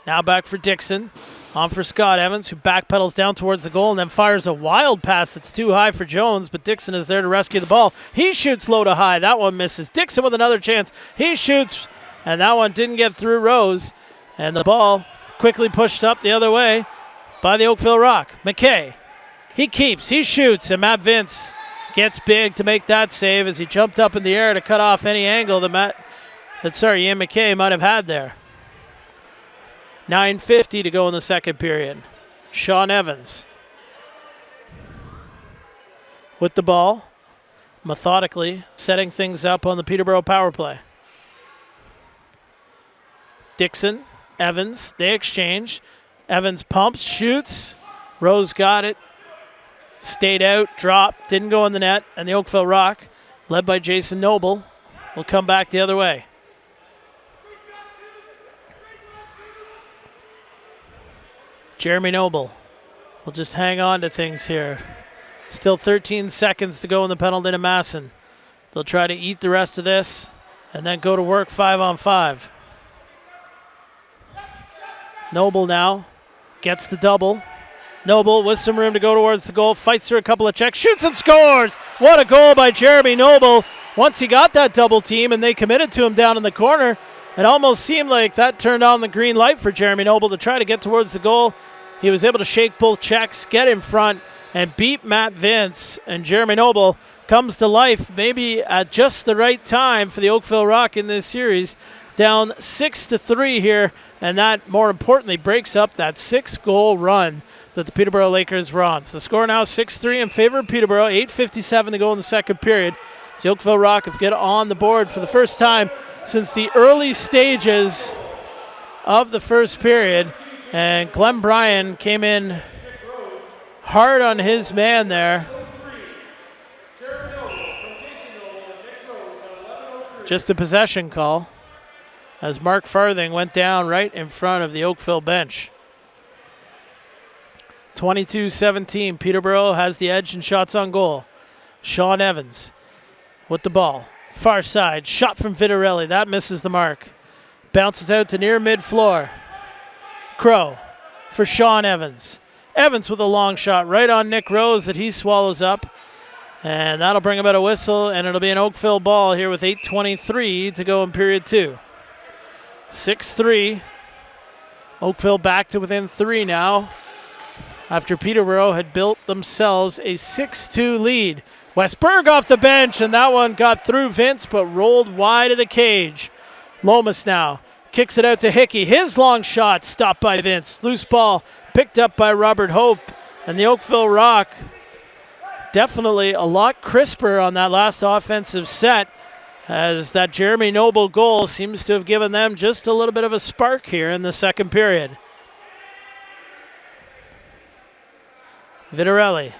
Now back for Dixon. On for Scott Evans, who backpedals down towards the goal and then fires a wild pass that's too high for Jones, but Dixon is there to rescue the ball. He shoots low to high. That one misses. Dixon with another chance. He shoots, and that one didn't get through Rose. And the ball quickly pushed up the other way by the Oakville Rock. McKay, he keeps, he shoots, and Matt Vince gets big to make that save as he jumped up in the air to cut off any angle that Ian McKay might have had there. 9:50 to go in the second period. Sean Evans with the ball, methodically setting things up on the Peterborough power play. Dixon, Evans, they exchange. Evans pumps, shoots. Rose got it. Stayed out, dropped, didn't go in the net. And the Oakville Rock, led by Jason Noble, will come back the other way. Jeremy Noble will just hang on to things here. Still 13 seconds to go in the penalty to Masson. They'll try to eat the rest of this and then go to work 5-on-5. Noble now gets the double. Noble with some room to go towards the goal, fights through a couple of checks, shoots and scores! What a goal by Jeremy Noble. Once he got that double team and they committed to him down in the corner, it almost seemed like that turned on the green light for Jeremy Noble to try to get towards the goal. He was able to shake both checks, get in front, and beat Matt Vince. And Jeremy Noble comes to life maybe at just the right time for the Oakville Rock in this series. Down 6-3 here, and that, more importantly, breaks up that 6-goal run that the Peterborough Lakers were on. So the score now 6-3 in favor of Peterborough. 8:57 to go in the second period. So the Oakville Rock have get on the board for the first time since the early stages of the first period. And Glenn Bryan came in hard on his man there. Just a possession call as Mark Farthing went down right in front of the Oakville bench. 22-17, Peterborough has the edge in shots on goal. Sean Evans with the ball. Far side, shot from Vitarelli. That misses the mark. Bounces out to near mid-floor. Crow for Sean Evans. Evans with a long shot right on Nick Rose that he swallows up. And that'll bring about a whistle, and it'll be an Oakville ball here with 8:23 to go in period 2. 6-3. Oakville back to within 3 now after Peterborough had built themselves a 6-2 lead. Westberg off the bench, and that one got through Vince but rolled wide of the cage. Lomas now kicks it out to Hickey. His long shot stopped by Vince. Loose ball picked up by Robert Hope. And the Oakville Rock definitely a lot crisper on that last offensive set, as that Jeremy Noble goal seems to have given them just a little bit of a spark here in the second period. Vitarelli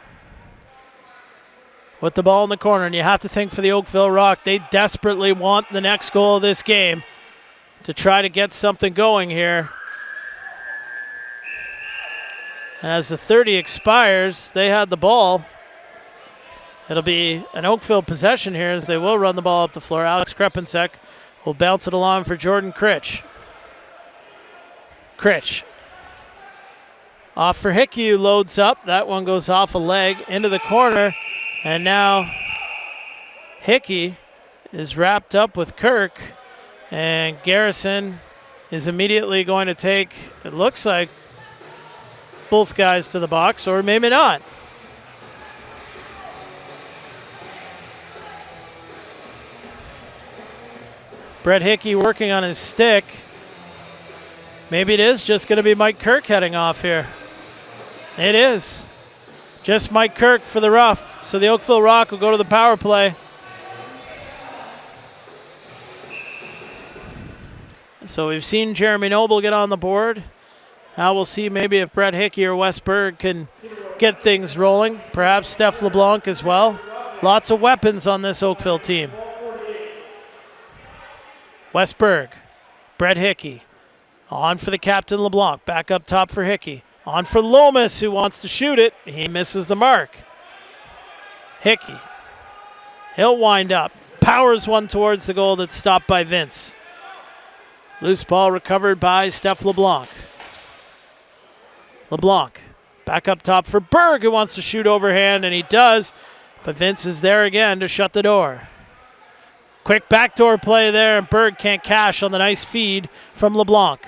with the ball in the corner, and you have to think for the Oakville Rock, they desperately want the next goal of this game. to try to get something going here. And as the 30 expires, they had the ball. It'll be an Oakville possession here as they will run the ball up the floor. Alex Krepensek will bounce it along for Jordan Critch. Critch. Off for Hickey, who loads up. That one goes off a leg into the corner. And now Hickey is wrapped up with Kirk. And Garrison is immediately going to take, it looks like, both guys to the box, or maybe not. Brett Hickey working on his stick. Maybe it is just going to be Mike Kirk heading off here. It is. Just Mike Kirk for the rough. So the Oakville Rock will go to the power play. So we've seen Jeremy Noble get on the board. Now we'll see maybe if Brett Hickey or Wes Berg can get things rolling. Perhaps Steph LeBlanc as well. Lots of weapons on this Oakville team. Wes Berg, Brett Hickey. On for the captain LeBlanc. Back up top for Hickey. On for Lomas, who wants to shoot it. He misses the mark. Hickey. He'll wind up. Powers one towards the goal that's stopped by Vince. Loose ball recovered by Steph LeBlanc. LeBlanc back up top for Berg, who wants to shoot overhand, and he does. But Vince is there again to shut the door. Quick backdoor play there, and Berg can't cash on the nice feed from LeBlanc.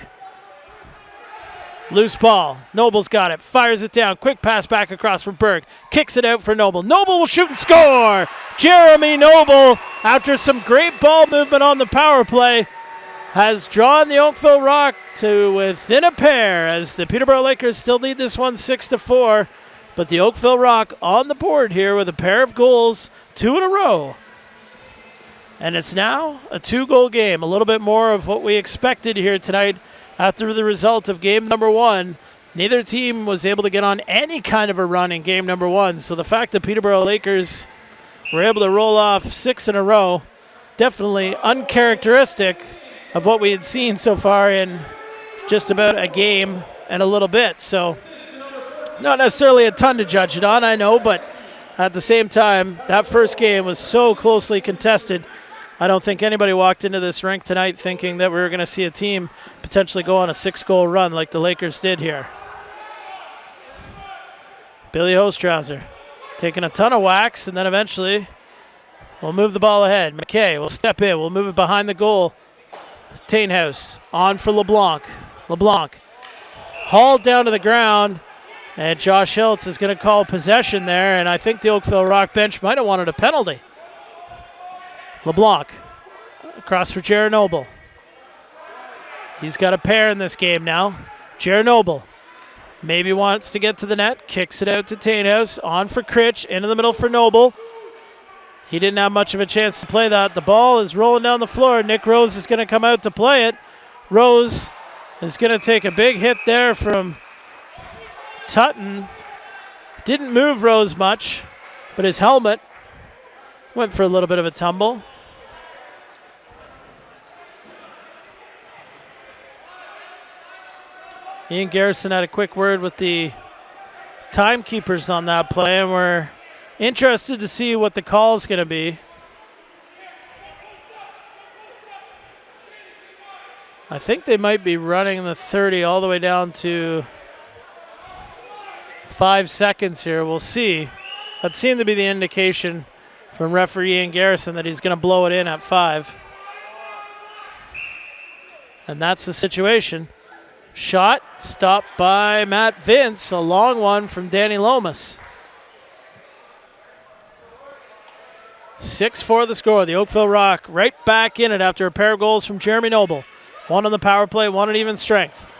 Loose ball. Noble's got it. Fires it down. Quick pass back across for Berg. Kicks it out for Noble. Noble will shoot and score! Jeremy Noble, after some great ball movement on the power play, has drawn the Oakville Rock to within a pair as the Peterborough Lakers still lead this one 6-4. But the Oakville Rock on the board here with a pair of goals, 2 in a row. And it's now a 2-goal game, a little bit more of what we expected here tonight after the result of game number 1. Neither team was able to get on any kind of a run in game number 1. So the fact that Peterborough Lakers were able to roll off 6 in a row, definitely uncharacteristic of what we had seen so far in just about a game and a little bit. So not necessarily a ton to judge it on, I know, but at the same time, that first game was so closely contested. I don't think anybody walked into this rink tonight thinking that we were going to see a team potentially go on a 6-goal run like the Lakers did here. Billy Hostrauser taking a ton of whacks, and then eventually we'll move the ball ahead. McKay will step in. We'll move it behind the goal. Tainhouse on for LeBlanc. LeBlanc hauled down to the ground, and Josh Hiltz is going to call possession there, and I think the Oakville Rock bench might have wanted a penalty. LeBlanc across for Jared Noble. He's got a pair in this game now. Jared Noble maybe wants to get to the net, kicks it out to Tainhouse, on for Critch, into the middle for Noble. He didn't have much of a chance to play that. The ball is rolling down the floor. Nick Rose is going to come out to play it. Rose is going to take a big hit there from Tutton. Didn't move Rose much, but his helmet went for a little bit of a tumble. Ian Garrison had a quick word with the timekeepers on that play, and we're interested to see what the call is going to be. I think they might be running the 30 all the way down to 5 seconds here. We'll see. That seemed to be the indication from referee Ian Garrison that he's going to blow it in at 5. And that's the situation. Shot stopped by Matt Vince. A long one from Danny Lomas. 6-4 the score. The Oakville Rock right back in it after a pair of goals from Jeremy Noble. One on the power play, one at even strength.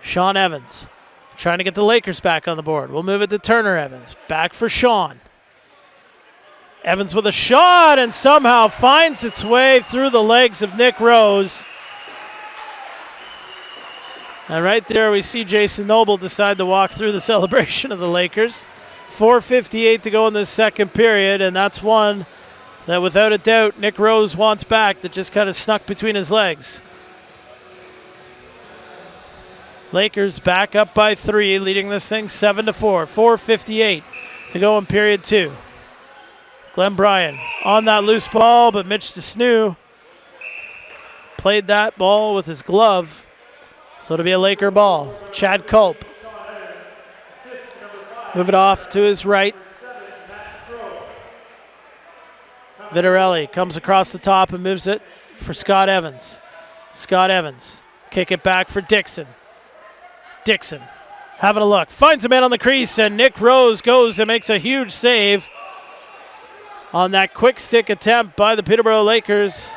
Sean Evans trying to get the Lakers back on the board. We'll move it to Turner Evans. Back for Sean. Evans with a shot and somehow finds its way through the legs of Nick Rose. And right there we see Jason Noble decide to walk through the celebration of the Lakers. 4:58 to go in this second period, and that's one that without a doubt Nick Rose wants back, that just kind of snuck between his legs. Lakers back up by 3, leading this thing 7-4. 4:58 to go in period 2. Glenn Bryan on that loose ball, but Mitch DeSnew played that ball with his glove, so it'll be a Laker ball. Chad Culp. Move it off to his right. Vitarelli comes across the top and moves it for Scott Evans. Scott Evans, kick it back for Dixon. Dixon having a look, finds a man on the crease, and Nick Rose goes and makes a huge save on that quick stick attempt by the Peterborough Lakers.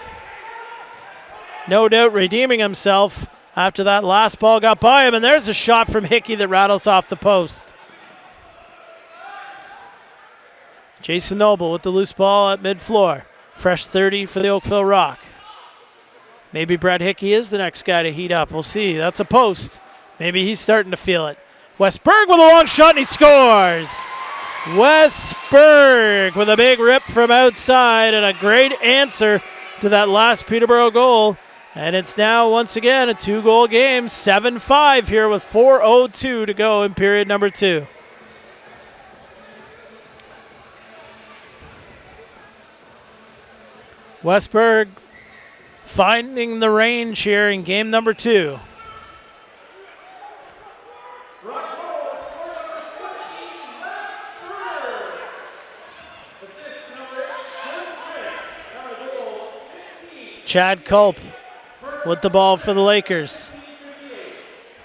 No doubt redeeming himself after that last ball got by him, and there's a shot from Hickey that rattles off the post. Jason Noble with the loose ball at mid-floor. Fresh 30 for the Oakville Rock. Maybe Brad Hickey is the next guy to heat up. We'll see. That's a post. Maybe he's starting to feel it. Westberg with a long shot, and he scores. Westberg with a big rip from outside and a great answer to that last Peterborough goal. And it's now, once again, a 2-goal game. 7-5 here with 4:02 to go in period number 2. Westberg finding the range here in game number 2. Chad Culp with the ball for the Lakers.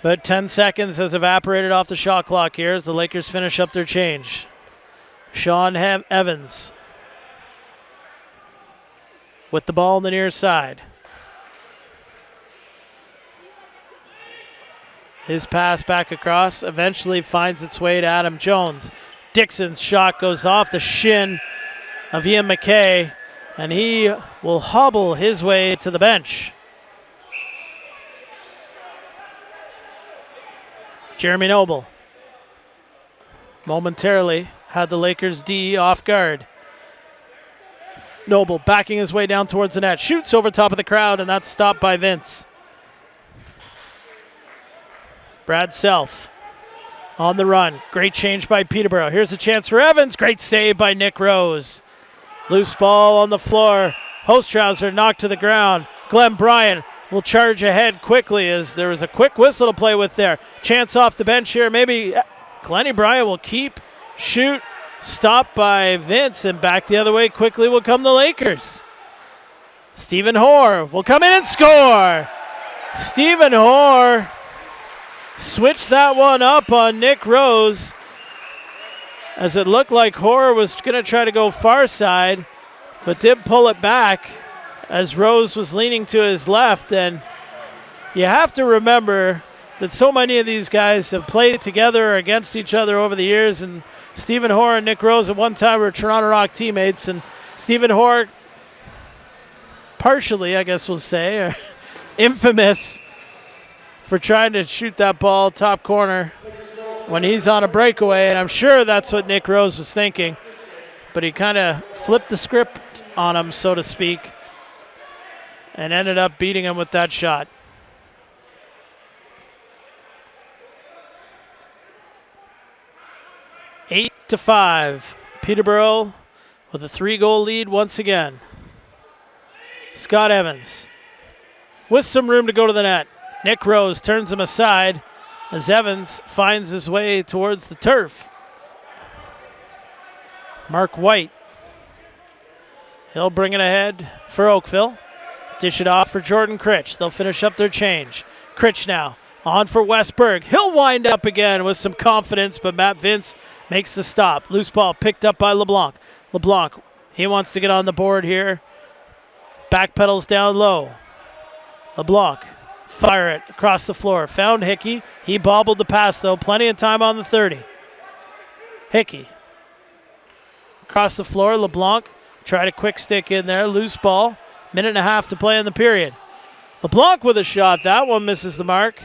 About 10 seconds has evaporated off the shot clock here as the Lakers finish up their change. Sean Evans with the ball on the near side. His pass back across eventually finds its way to Adam Jones. Dixon's shot goes off the shin of Ian McKay, and he will hobble his way to the bench. Jeremy Noble momentarily had the Lakers D off guard. Noble backing his way down towards the net. Shoots over top of the crowd, and that's stopped by Vince. Brad Self on the run. Great change by Peterborough. Here's a chance for Evans. Great save by Nick Rose. Loose ball on the floor. Hostrauser knocked to the ground. Glenn Bryan will charge ahead quickly as there was a quick whistle to play with there. Chance off the bench here. Maybe Glenny Bryan will keep, shoot, stopped by Vince, and back the other way quickly will come the Lakers. Stephen Hoare will come in and score. Stephen Hoare switched that one up on Nick Rose as it looked like Hoare was going to try to go far side, but did pull it back as Rose was leaning to his left. And you have to remember that so many of these guys have played together or against each other over the years, and Stephen Hoare and Nick Rose at one time were Toronto Rock teammates, and Stephen Hoare, partially, I guess we'll say, or infamous for trying to shoot that ball top corner when he's on a breakaway, and I'm sure that's what Nick Rose was thinking, but he kind of flipped the script on him, so to speak, and ended up beating him with that shot. Eight to 5. Peterborough with a 3-goal lead once again. Scott Evans with some room to go to the net. Nick Rose turns him aside as Evans finds his way towards the turf. Mark White. He'll bring it ahead for Oakville. Dish it off for Jordan Critch. They'll finish up their change. Critch now on for Westberg. He'll wind up again with some confidence, but Matt Vince makes the stop. Loose ball picked up by LeBlanc. LeBlanc, he wants to get on the board here. Backpedals down low. LeBlanc, fire it across the floor. Found Hickey. He bobbled the pass, though. Plenty of time on the 30. Hickey. Across the floor, LeBlanc. Tried a quick stick in there. Loose ball. Minute and a half to play in the period. LeBlanc with a shot. That one misses the mark.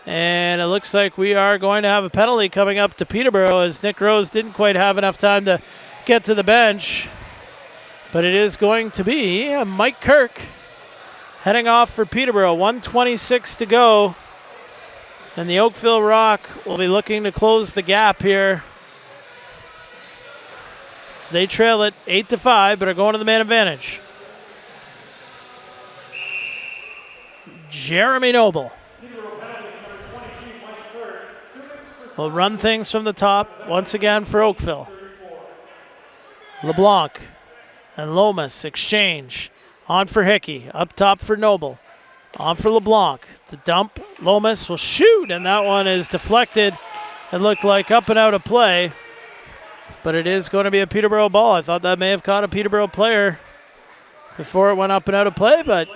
And it looks like we are going to have a penalty coming up to Peterborough as Nick Rose didn't quite have enough time to get to the bench. But it is going to be Mike Kirk heading off for Peterborough. 1:26 to go. And the Oakville Rock will be looking to close the gap here. So they trail it 8-5, but are going to the man advantage. Jeremy Noble will run things from the top once again for Oakville. LeBlanc and Lomas exchange. On for Hickey. Up top for Noble. On for LeBlanc. The dump. Lomas will shoot, and that one is deflected. It looked like up and out of play, but it is going to be a Peterborough ball. I thought that may have caught a Peterborough player before it went up and out of play, but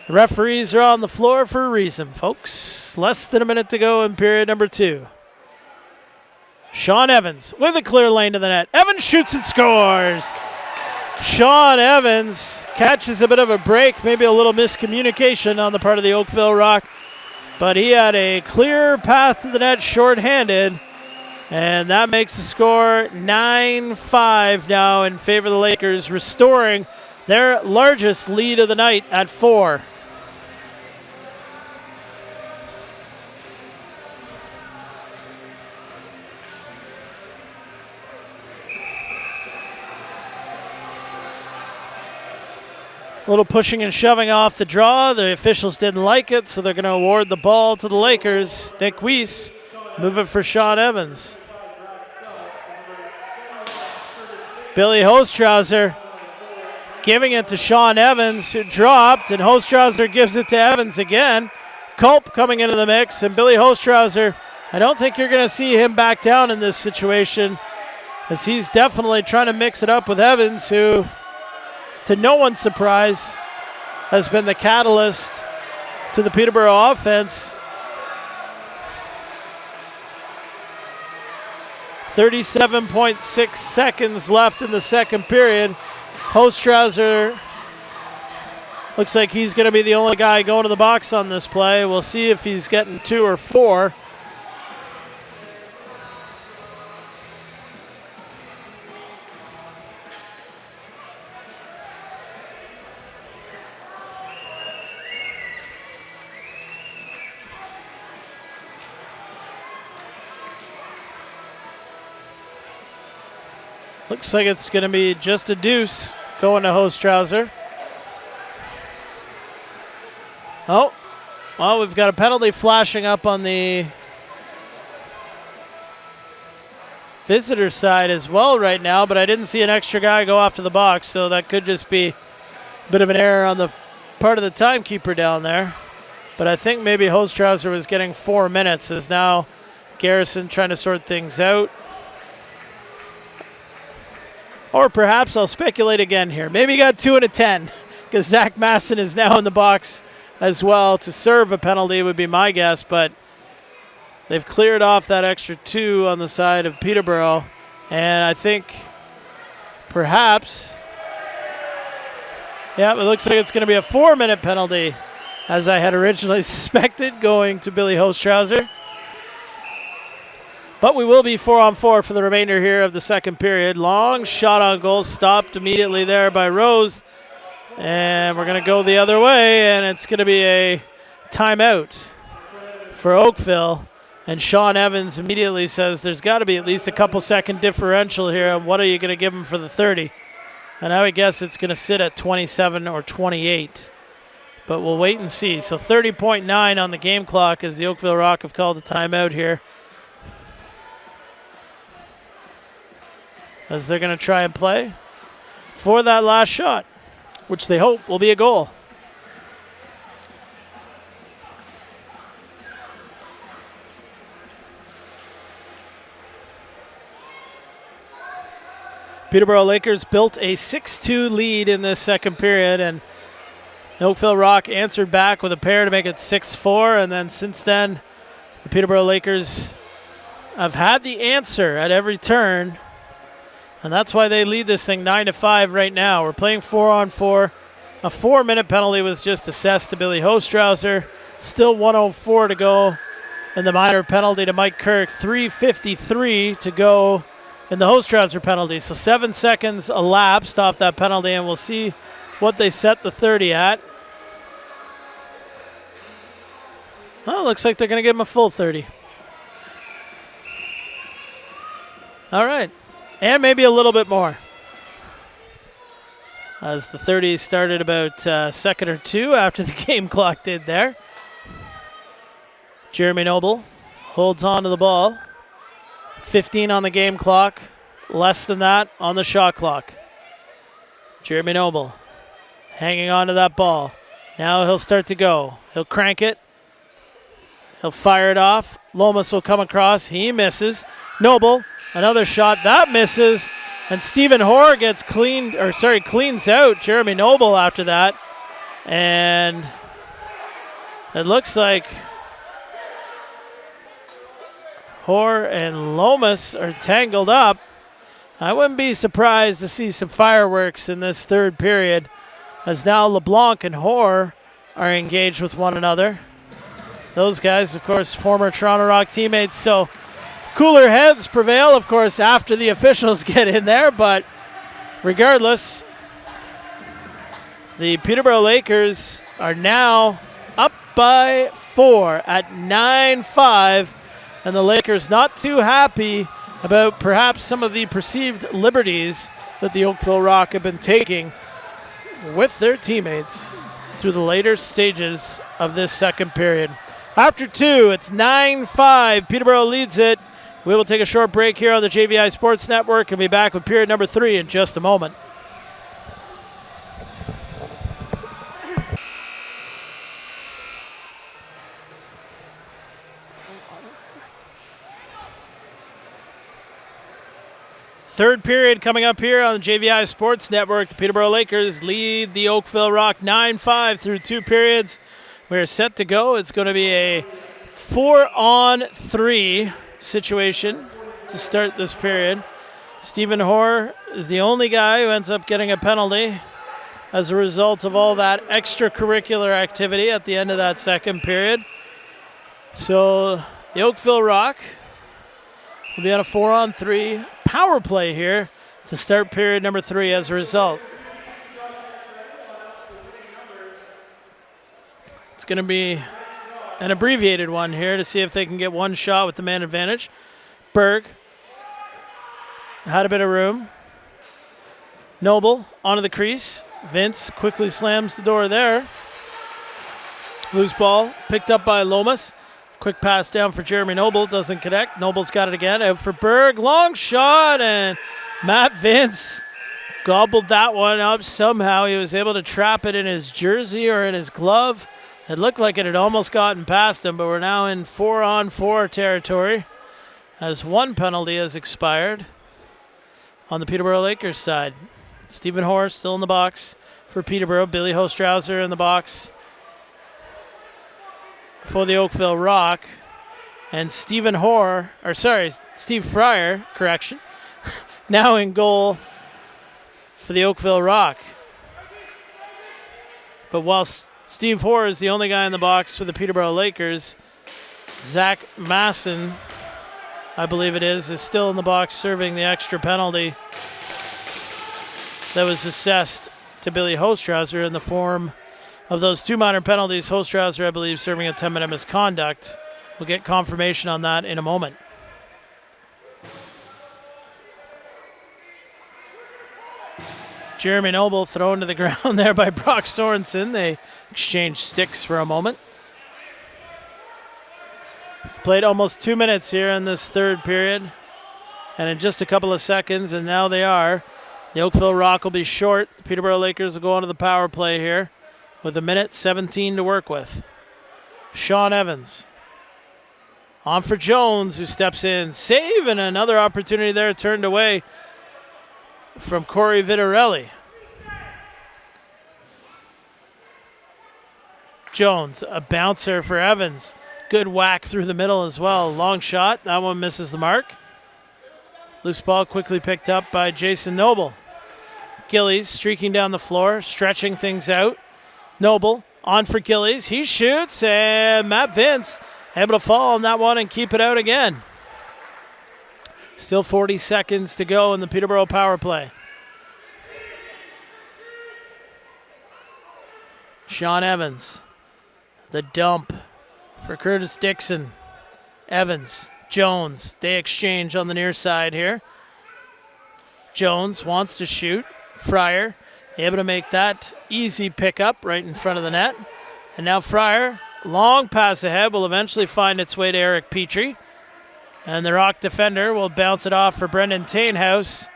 the referees are on the floor for a reason, folks. Less than a minute to go in period number 2. Sean Evans with a clear lane to the net. Evans shoots and scores. Sean Evans catches a bit of a break, maybe a little miscommunication on the part of the Oakville Rock, but he had a clear path to the net shorthanded, and that makes the score 9-5 now in favor of the Lakers, restoring their largest lead of the night at 4. A little pushing and shoving off the draw. The officials didn't like it, so they're going to award the ball to the Lakers. Nick Weiss moving for Sean Evans. Billy Hostrauser giving it to Sean Evans, who dropped, and Hostrauser gives it to Evans again. Culp coming into the mix, and Billy Hostrauser, I don't think you're going to see him back down in this situation, as he's definitely trying to mix it up with Evans, who, to no one's surprise, has been the catalyst to the Peterborough offense. 37.6 seconds left in the second period. Hostrauser looks like he's going to be the only guy going to the box on this play. We'll see if he's getting 2 or 4. Looks like it's going to be just a deuce going to Hostrauser. Oh, well, we've got a penalty flashing up on the visitor side as well right now, but I didn't see an extra guy go off to the box, so that could just be a bit of an error on the part of the timekeeper down there. But I think maybe Hostrauser was getting 4 minutes, as now Garrison trying to sort things out. Or perhaps I'll speculate again here. Maybe he got 2 and a 10, because Zach Masson is now in the box as well to serve a penalty, would be my guess. But they've cleared off that extra 2 on the side of Peterborough. And I think perhaps, yeah, it looks like it's going to be a 4-minute penalty, as I had originally suspected, going to Billy Hostrauser. But we will be 4-on-4 for the remainder here of the second period. Long shot on goal, stopped immediately there by Rose. And we're going to go the other way, and it's going to be a timeout for Oakville. And Sean Evans immediately says there's got to be at least a couple-second differential here, and what are you going to give him for the 30? And I would guess it's going to sit at 27 or 28. But we'll wait and see. So 30.9 on the game clock as the Oakville Rock have called a timeout here, as they're going to try and play for that last shot, which they hope will be a goal. Peterborough Lakers built a 6-2 lead in this second period, and Oakville Rock answered back with a pair to make it 6-4, and then since then, the Peterborough Lakers have had the answer at every turn. And that's why they lead this thing 9-5 right now. We're playing 4-on-4. A 4-minute penalty was just assessed to Billy Hostrauser. Still 1:04 to go. And the minor penalty to Mike Kirk. 3:53 to go in the host trouser penalty. So 7 seconds elapsed off that penalty, and we'll see what they set the 30 at. Oh, looks like they're going to give him a full 30. All right. And maybe a little bit more. As the 30 started about a second or two after the game clock did there. Jeremy Noble holds on to the ball. 15 on the game clock. Less than that on the shot clock. Jeremy Noble hanging on to that ball. Now he'll start to go. He'll crank it. He'll fire it off. Lomas will come across. He misses. Noble, another shot. That misses. And Stephen Hoare gets cleans out Jeremy Noble after that. And it looks like Hoare and Lomas are tangled up. I wouldn't be surprised to see some fireworks in this third period, as now LeBlanc and Hoare are engaged with one another. Those guys, of course, former Toronto Rock teammates, so cooler heads prevail, of course, after the officials get in there, but regardless, the Peterborough Lakers are now up by 4 at 9-5, and the Lakers not too happy about perhaps some of the perceived liberties that the Oakville Rock have been taking with their teammates through the later stages of this second period. After 2, it's 9-5. Peterborough leads it. We will take a short break here on the JVI Sports Network and be back with period number 3 in just a moment. Third period coming up here on the JVI Sports Network. The Peterborough Lakers lead the Oakville Rock 9-5 through 2 periods. We're set to go. It's going to be a 4-on-3 situation to start this period. Stephen Hoare is the only guy who ends up getting a penalty as a result of all that extracurricular activity at the end of that second period. So the Oakville Rock will be on a 4-on-3 power play here to start period number 3 as a result. It's going to be an abbreviated one here to see if they can get one shot with the man advantage. Berg had a bit of room. Noble onto the crease. Vince quickly slams the door there. Loose ball picked up by Lomas. Quick pass down for Jeremy Noble. Doesn't connect. Noble's got it again. Out for Berg. Long shot, and Matt Vince gobbled that one up somehow. He was able to trap it in his jersey or in his glove. It looked like it had almost gotten past him, but we're now in 4-on-4 territory as one penalty has expired on the Peterborough Lakers side. Stephen Hoare still in the box for Peterborough. Billy Hostrauser in the box for the Oakville Rock. And Steve Fryer, now in goal for the Oakville Rock. But while Steve Hoare is the only guy in the box for the Peterborough Lakers, Zach Masson, I believe it is still in the box serving the extra penalty that was assessed to Billy Hostrauser in the form of those 2 minor penalties. Hostrauser, I believe, serving a 10-minute misconduct. We'll get confirmation on that in a moment. Jeremy Noble thrown to the ground there by Brock Sorensen. They exchanged sticks for a moment. We've played almost 2 minutes here in this third period. And in just a couple of seconds, and now they are, the Oakville Rock will be short. The Peterborough Lakers will go onto the power play here with 1:17 to work with. Sean Evans on for Jones, who steps in. Save, and another opportunity there turned away from Corey Vitarelli. Jones, a bouncer for Evans. Good whack through the middle as well. Long shot. That one misses the mark. Loose ball quickly picked up by Jason Noble. Gillies streaking down the floor, stretching things out. Noble on for Gillies. He shoots, and Matt Vince able to fall on that one and keep it out again. Still 40 seconds to go in the Peterborough power play. Sean Evans. The dump for Curtis Dixon. Evans, Jones, they exchange on the near side here. Jones wants to shoot. Fryer able to make that easy pickup right in front of the net. And now Fryer, long pass ahead, will eventually find its way to Eric Petrie. And the Rock defender will bounce it off for Brendan Tainhouse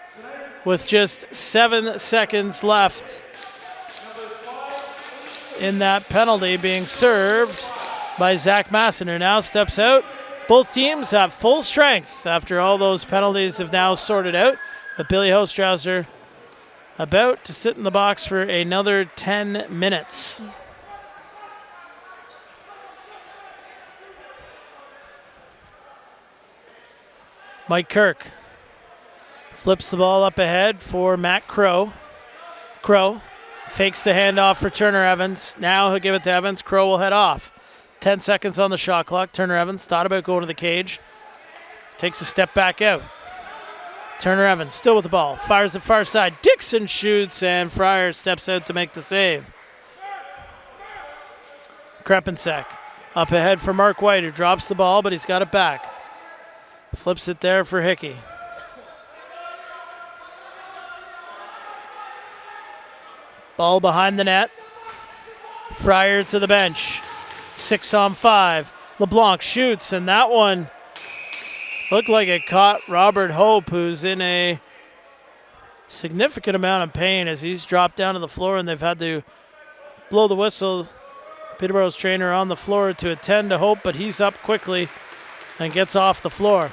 with just 7 seconds left in that penalty being served by Zach Masson, who now steps out. Both teams have full strength after all those penalties have now sorted out. But Billy Hostrauser about to sit in the box for another 10 minutes. Mike Kirk flips the ball up ahead for Matt Crow. Crow fakes the handoff for Turner Evans. Now he'll give it to Evans. Crow will head off. 10 seconds on the shot clock. Turner Evans thought about going to the cage. Takes a step back out. Turner Evans still with the ball. Fires it far side. Dixon shoots, and Fryer steps out to make the save. Krepensek up ahead for Mark White, who drops the ball, but he's got it back. Flips it there for Hickey. Ball behind the net. Fryer to the bench. 6-on-5. LeBlanc shoots, and that one looked like it caught Robert Hope, who's in a significant amount of pain as he's dropped down to the floor, and they've had to blow the whistle. Peterborough's trainer on the floor to attend to Hope, but he's up quickly and gets off the floor.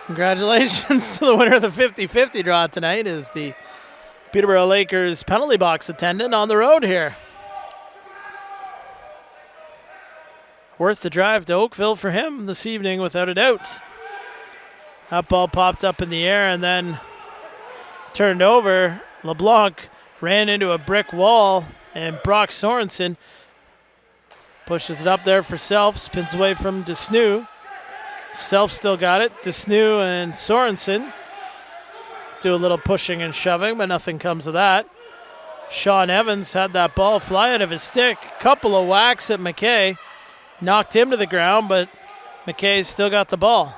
Congratulations to the winner of the 50-50 draw tonight is the Peterborough Lakers penalty box attendant on the road here. Worth the drive to Oakville for him this evening without a doubt. That ball popped up in the air and then turned over. LeBlanc ran into a brick wall and Brock Sorensen pushes it up there for Self, spins away from Desneux. Self still got it. Desneux and Sorensen do a little pushing and shoving, but nothing comes of that. Sean Evans had that ball fly out of his stick. Couple of whacks at McKay. Knocked him to the ground, but McKay's still got the ball.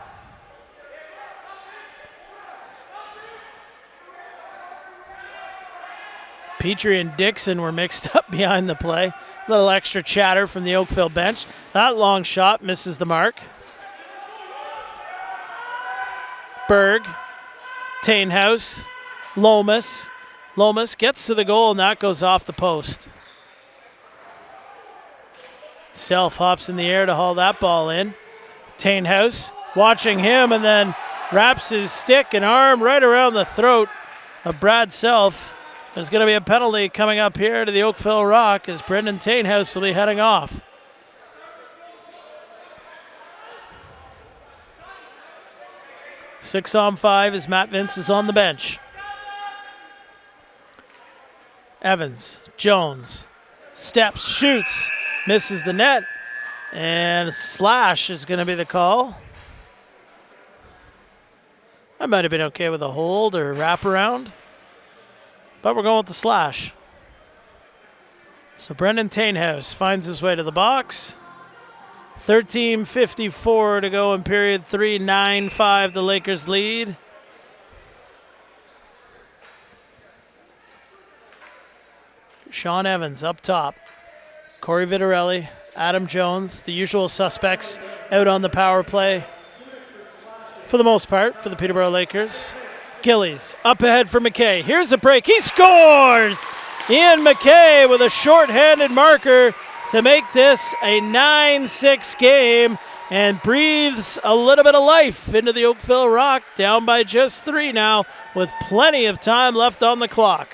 Petrie and Dixon were mixed up behind the play. A little extra chatter from the Oakville bench. That long shot misses the mark. Berg, Tainhouse, Lomas. Lomas gets to the goal, and that goes off the post. Self hops in the air to haul that ball in. Tainhouse watching him and then wraps his stick and arm right around the throat of Brad Self. There's going to be a penalty coming up here to the Oakville Rock as Brendan Tainhouse will be heading off. Six on 5 as Matt Vince is on the bench. Evans, Jones, steps, shoots, misses the net, and slash is going to be the call. I might have been okay with a hold or wraparound, but we're going with the slash. So Brendan Tainhouse finds his way to the box. 13:54 to go in period 3, 9-5 the Lakers lead. Sean Evans up top. Corey Vitarelli, Adam Jones, the usual suspects out on the power play for the most part for the Peterborough Lakers. Gillies up ahead for McKay. Here's a break. He scores! Ian McKay with a short-handed marker to make this a 9-6 game and breathes a little bit of life into the Oakville Rock, down by just 3 now with plenty of time left on the clock.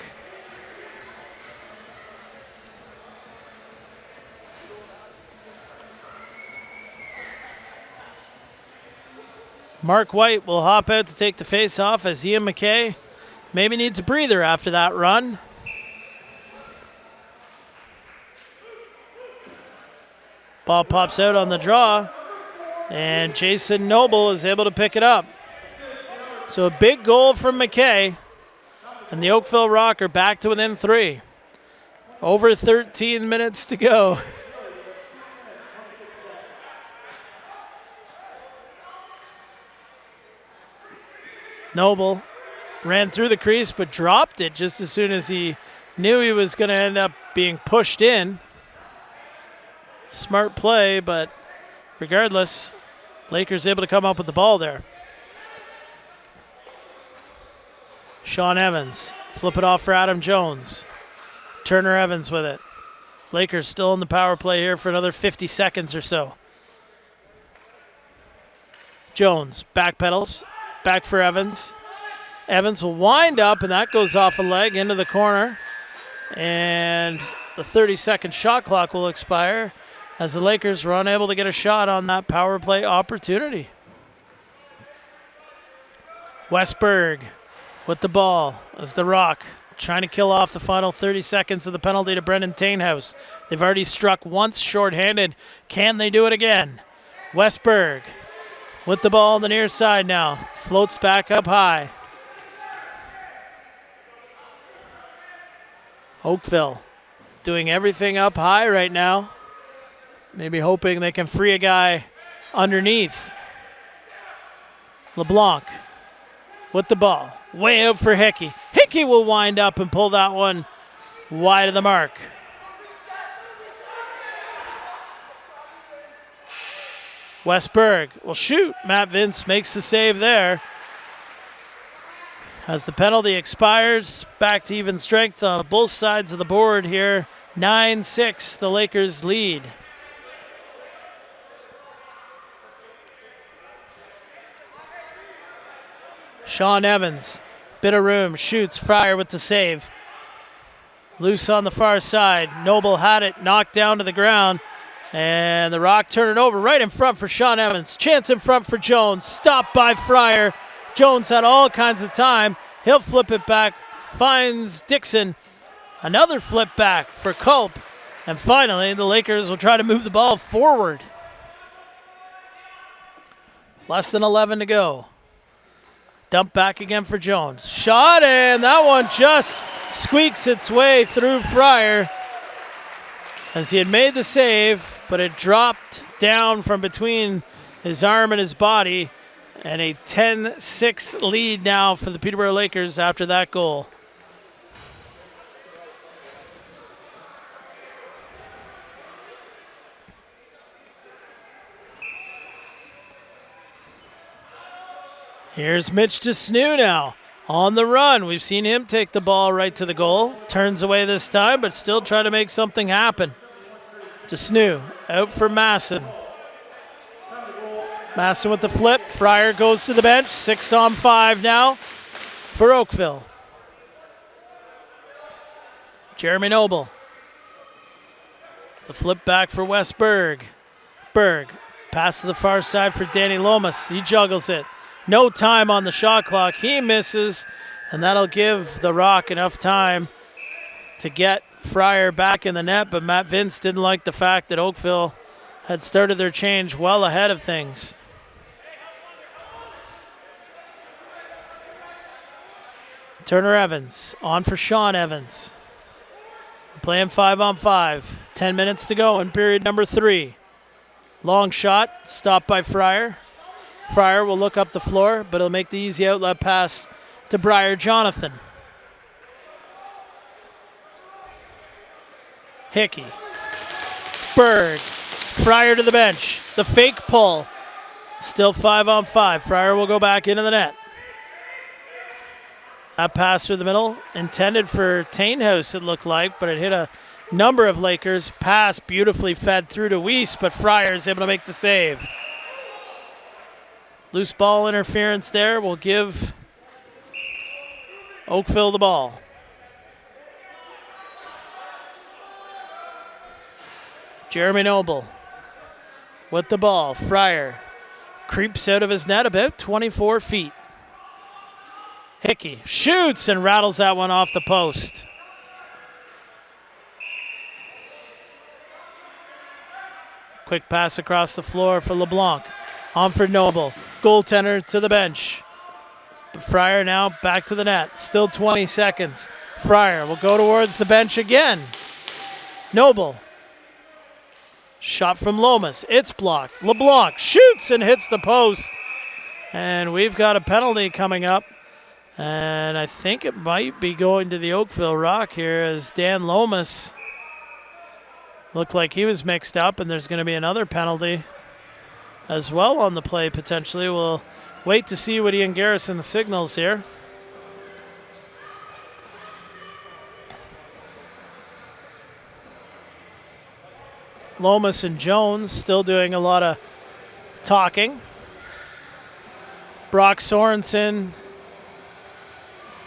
Mark White will hop out to take the face-off as Ian McKay maybe needs a breather after that run. Ball pops out on the draw, and Jason Noble is able to pick it up. So a big goal from McKay, and the Oakville Rock are back to within 3. Over 13 minutes to go. Noble ran through the crease but dropped it just as soon as he knew he was going to end up being pushed in. Smart play, but regardless, Lakers able to come up with the ball there. Sean Evans, flip it off for Adam Jones. Turner Evans with it. Lakers still in the power play here for another 50 seconds or so. Jones backpedals, back for Evans. Evans will wind up, and that goes off a leg into the corner. And the 30-second shot clock will expire as the Lakers were unable to get a shot on that power play opportunity. Westberg with the ball as the Rock trying to kill off the final 30 seconds of the penalty to Brendan Tainhouse. They've already struck once shorthanded. Can they do it again? Westberg with the ball on the near side now. Floats back up high. Oakville doing everything up high right now. Maybe hoping they can free a guy underneath. LeBlanc with the ball. Way out for Hickey. Hickey will wind up and pull that one wide of the mark. Westberg will shoot. Matt Vince makes the save there. As the penalty expires, back to even strength on both sides of the board here. 9-6, the Lakers lead. Sean Evans, bit of room, shoots. Fryer with the save. Loose on the far side. Noble had it, knocked down to the ground. And the Rock turn it over right in front for Sean Evans. Chance in front for Jones. Stopped by Fryer. Jones had all kinds of time. He'll flip it back. Finds Dixon. Another flip back for Culp. And finally, the Lakers will try to move the ball forward. Less than 11 to go. Dump back again for Jones. Shot, and that one just squeaks its way through Fryer as he had made the save, but it dropped down from between his arm and his body, and a 10-6 lead now for the Peterborough Lakers after that goal. Here's Mitch DeSnew now on the run. We've seen him take the ball right to the goal. Turns away this time, but still trying to make something happen. DeSnew out for Masson. Masson with the flip. Fryer goes to the bench. 6-on-5 now for Oakville. Jeremy Noble. The flip back for Westberg. Berg. Pass to the far side for Danny Lomas. He juggles it. No time on the shot clock. He misses, and that'll give the Rock enough time to get Fryer back in the net, but Matt Vince didn't like the fact that Oakville had started their change well ahead of things. Turner Evans on for Sean Evans. We're playing 5-on-5. 10 minutes to go in period number 3. Long shot, stopped by Fryer. Fryer will look up the floor, but he'll make the easy outlet pass to Briar Jonathan. Hickey. Berg. Fryer to the bench. The fake pull. Still 5-on-5. Fryer will go back into the net. That pass through the middle, intended for Tainhouse, it looked like, but it hit a number of Lakers. Pass beautifully fed through to Weiss, but Fryer is able to make the save. Loose ball interference there will give Oakville the ball. Jeremy Noble with the ball. Fryer creeps out of his net about 24 feet. Hickey shoots and rattles that one off the post. Quick pass across the floor for LeBlanc. On for Noble. Goaltender to the bench. Fryer now back to the net. Still 20 seconds. Fryer will go towards the bench again. Noble. Shot from Lomas. It's blocked. LeBlanc shoots and hits the post. And we've got a penalty coming up. And I think it might be going to the Oakville Rock here as Dan Lomas looked like he was mixed up, and there's going to be another penalty as well on the play potentially. We'll wait to see what Ian Garrison signals here. Lomas and Jones still doing a lot of talking. Brock Sorensen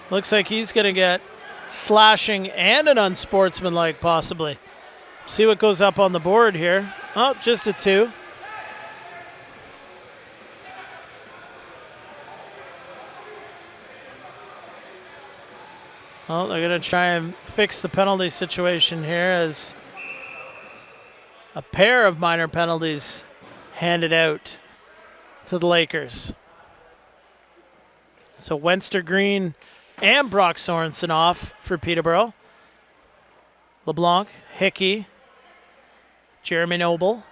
looks like he's going to get slashing and an unsportsmanlike possibly. See what goes up on the board here. Oh, just a 2. Well, they're going to try and fix the penalty situation here as a pair of minor penalties handed out to the Lakers. So Wenster Green and Brock Sorensen off for Peterborough. LeBlanc, Hickey, Jeremy Noble.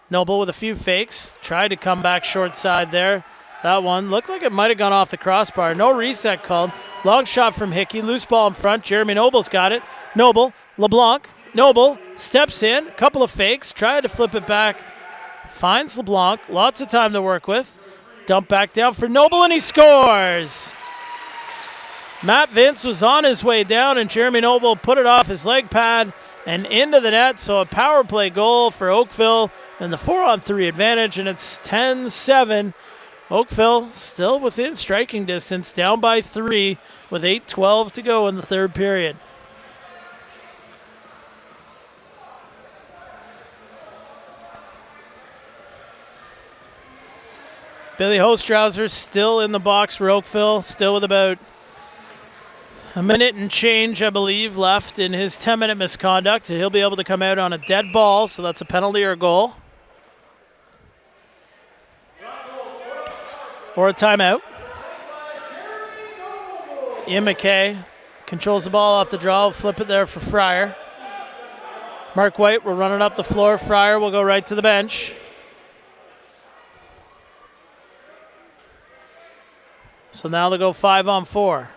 Noble with a few fakes. Tried to come back short side there. That one looked like it might have gone off the crossbar. No reset called. Long shot from Hickey. Loose ball in front. Jeremy Noble's got it. Noble, LeBlanc. Noble steps in. A couple of fakes. Tried to flip it back. Finds LeBlanc. Lots of time to work with. Dump back down for Noble, and he scores. Matt Vince was on his way down, and Jeremy Noble put it off his leg pad and into the net. So a power play goal for Oakville and the 4-on-3 advantage, and it's 10-7. Oakville still within striking distance, down by 3 with 8:12 to go in the third period. Billy Hostrauser still in the box for Oakville, still with about a minute and change, I believe, left in his 10-minute misconduct. He'll be able to come out on a dead ball, so that's a penalty or a goal. Or a timeout. Ian McKay controls the ball off the draw. We'll flip it there for Fryer. Mark White will run it up the floor. Fryer will go right to the bench. So now they'll go 5-on-4.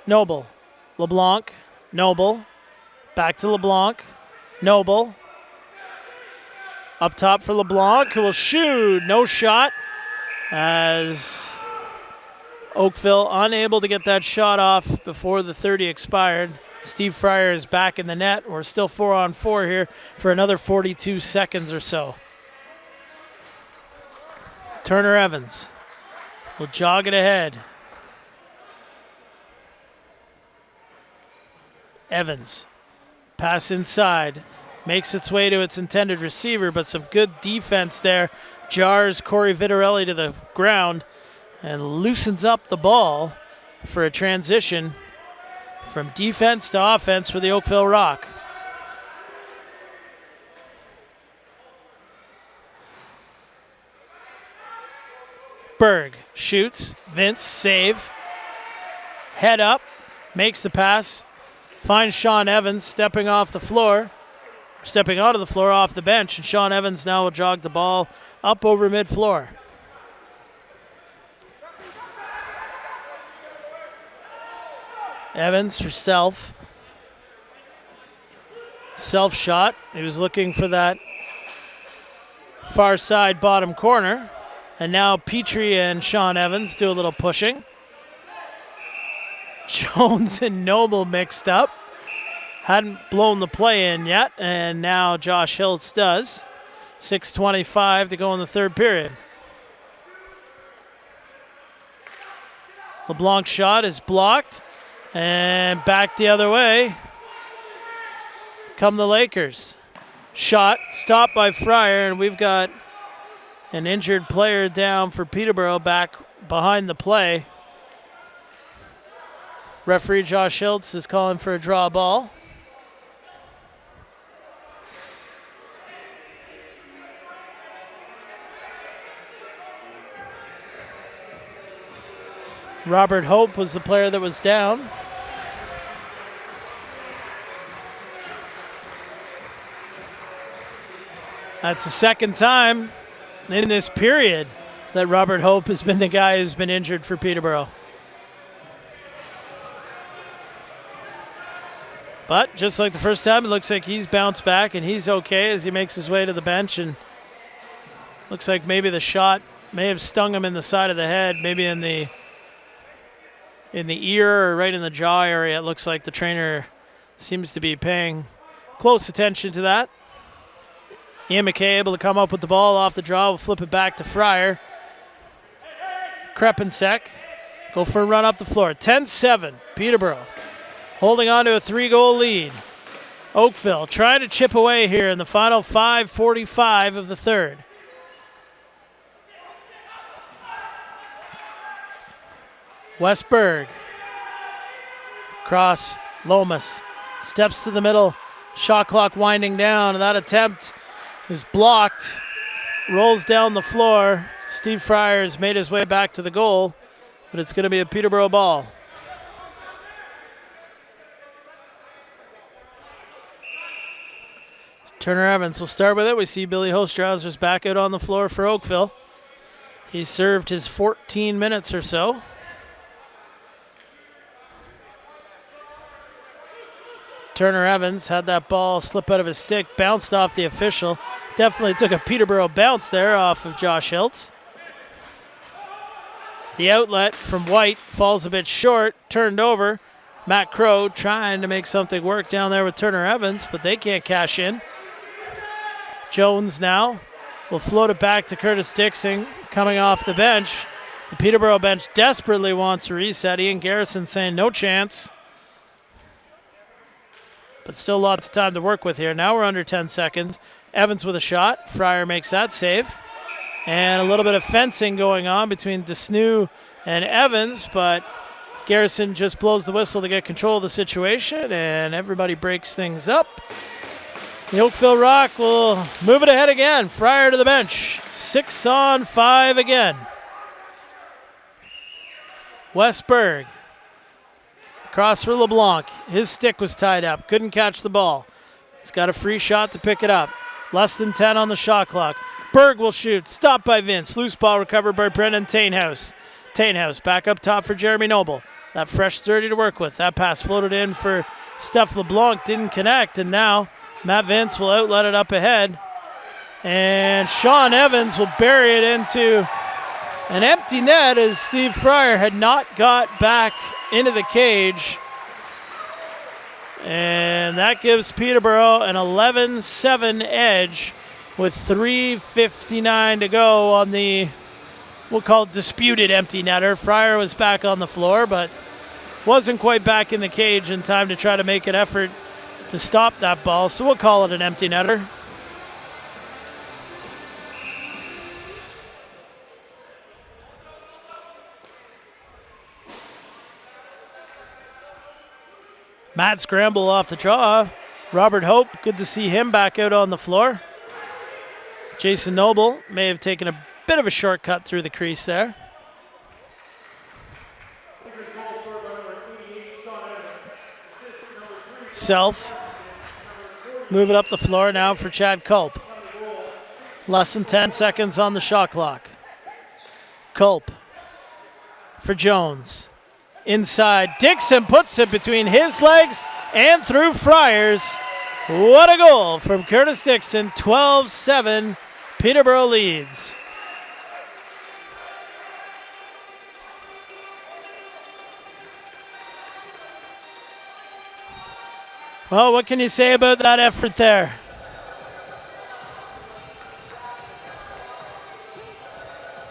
Noble. LeBlanc. Noble. Back to LeBlanc. Noble. Up top for LeBlanc, who will shoot. No shot as Oakville unable to get that shot off before the 30 expired. Steve Fryer is back in the net. We're still 4-on-4 here for another 42 seconds or so. Turner Evans will jog it ahead. Evans, pass inside, makes its way to its intended receiver, but some good defense there. Jars Corey Vitarelli to the ground and loosens up the ball for a transition from defense to offense for the Oakville Rock. Berg shoots. Vince, save. Head up, makes the pass. Finds Sean Evans stepping off the floor. Stepping out of the floor off the bench. And Sean Evans now will jog the ball up over mid-floor. Evans for Self. Self shot. He was looking for that far side bottom corner. And now Petrie and Sean Evans do a little pushing. Jones and Noble mixed up. Hadn't blown the play in yet, and now Josh Hiltz does. 6:25 to go in the third period. LeBlanc's shot is blocked, and back the other way come the Lakers. shot stopped by Fryer, and we've got an injured player down for Peterborough back behind the play. Referee Josh Hiltz is calling for a draw ball. Robert Hope was the player that was down. That's the second time in this period that Robert Hope has been the guy who's been injured for Peterborough. But just like the first time, it looks like he's bounced back and he's okay as he makes his way to the bench. And looks like maybe the shot may have stung him in the side of the head, maybe in the ear or right in the jaw area. It looks like the trainer seems to be paying close attention to that. Ian McKay able to come up with the ball off the draw. We'll flip it back to Fryer. Krepensek go for a run up the floor. 10-7, Peterborough holding on to a 3-goal lead. Oakville trying to chip away here in the final 5:45 of the third. Westberg. Cross. Lomas steps to the middle. Shot clock winding down. That attempt is blocked. Rolls down the floor. Steve Fryer has made his way back to the goal, but it's going to be a Peterborough ball. Turner Evans will start with it. We see Billy Hostrauser's back out on the floor for Oakville. He's served his 14 minutes or so. Turner Evans had that ball slip out of his stick, bounced off the official. Definitely took a Peterborough bounce there off of Josh Hiltz. The outlet from White falls a bit short, turned over. Matt Crow trying to make something work down there with Turner Evans, but they can't cash in. Jones now will float it back to Curtis Dixon coming off the bench. The Peterborough bench desperately wants a reset. Ian Garrison saying no chance. But still lots of time to work with here. Now we're under 10 seconds. Evans with a shot. Fryer makes that save. And a little bit of fencing going on between Desnew and Evans, but Garrison just blows the whistle to get control of the situation, and everybody breaks things up. The Oakville Rock will move it ahead again. Fryer to the bench. 6-on-5 again. Westberg. Cross for LeBlanc. His stick was tied up. Couldn't catch the ball. He's got a free shot to pick it up. Less than 10 on the shot clock. Berg will shoot. Stopped by Vince. Loose ball recovered by Brendan Tainhouse. Tainhouse back up top for Jeremy Noble. That fresh 30 to work with. That pass floated in for Steph LeBlanc. Didn't connect. And now Matt Vince will outlet it up ahead. And Sean Evans will bury it into an empty net as Steve Fryer had not got back into the cage. And that gives Peterborough an 11-7 edge with 3:59 to go on the, we'll call it disputed empty netter. Fryer was back on the floor, but wasn't quite back in the cage in time to try to make an effort to stop that ball. So we'll call it an empty netter. Matt Scramble off the draw. Robert Hope, good to see him back out on the floor. Jason Noble may have taken a bit of a shortcut through the crease there. Self. Move it up the floor now for Chad Culp. Less than 10 seconds on the shot clock. Culp for Jones. Inside, Dixon puts it between his legs and through Fryer's. What a goal from Curtis Dixon. 12-7, Peterborough leads. Well, what can you say about that effort there?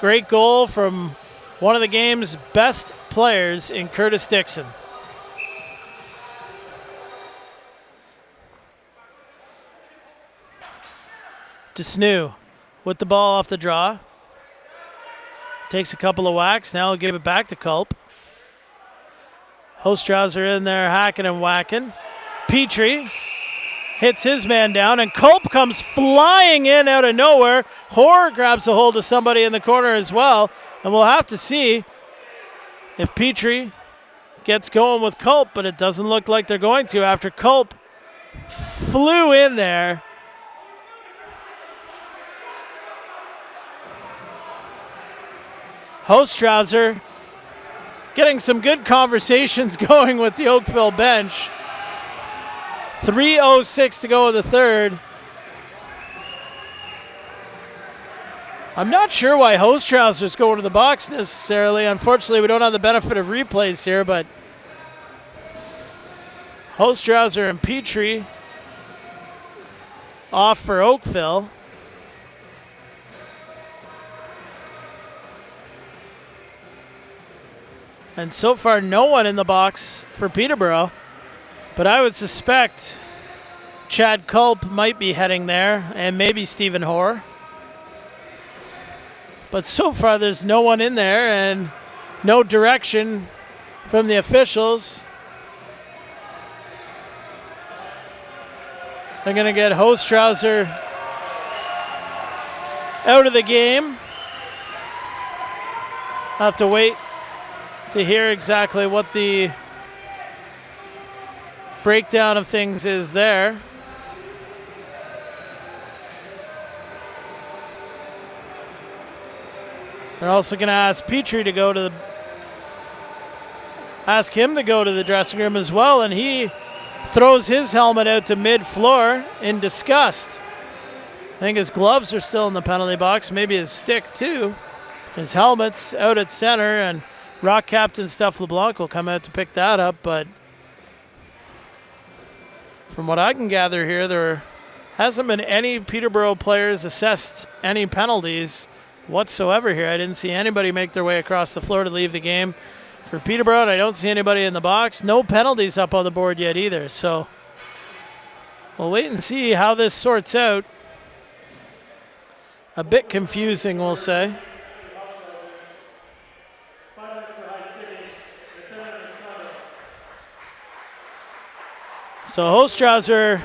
Great goal from one of the game's best players in Curtis Dixon. Desnew with the ball off the draw. Takes a couple of whacks. Now he'll give it back to Culp. Hostrauser in there hacking and whacking. Petrie hits his man down, and Culp comes flying in out of nowhere. Hoare grabs a hold of somebody in the corner as well, and we'll have to see if Petrie gets going with Culp, but it doesn't look like they're going to after Culp flew in there. Hostrauser getting some good conversations going with the Oakville bench. 3:06 to go in the third. I'm not sure why Hostrauser's going to the box necessarily. Unfortunately, we don't have the benefit of replays here, but Hostrauser and Petrie off for Oakville. And so far, no one in the box for Peterborough. But I would suspect Chad Culp might be heading there, and maybe Stephen Hoare. But so far, there's no one in there and no direction from the officials. They're going to get Hostrauser out of the game. I'll have to wait to hear exactly what the breakdown of things is there. They're also going to ask Petrie to go to ask him to go to the dressing room as well, and he throws his helmet out to mid-floor in disgust. I think his gloves are still in the penalty box, maybe his stick too. His helmet's out at center, and Rock Captain Steph LeBlanc will come out to pick that up, but from what I can gather here, there hasn't been any Peterborough players assessed any penalties whatsoever here. I didn't see anybody make their way across the floor to leave the game for Peterborough, and I don't see anybody in the box. No penalties up on the board yet either, so we'll wait and see how this sorts out. A bit confusing, we'll say. So Hostrauser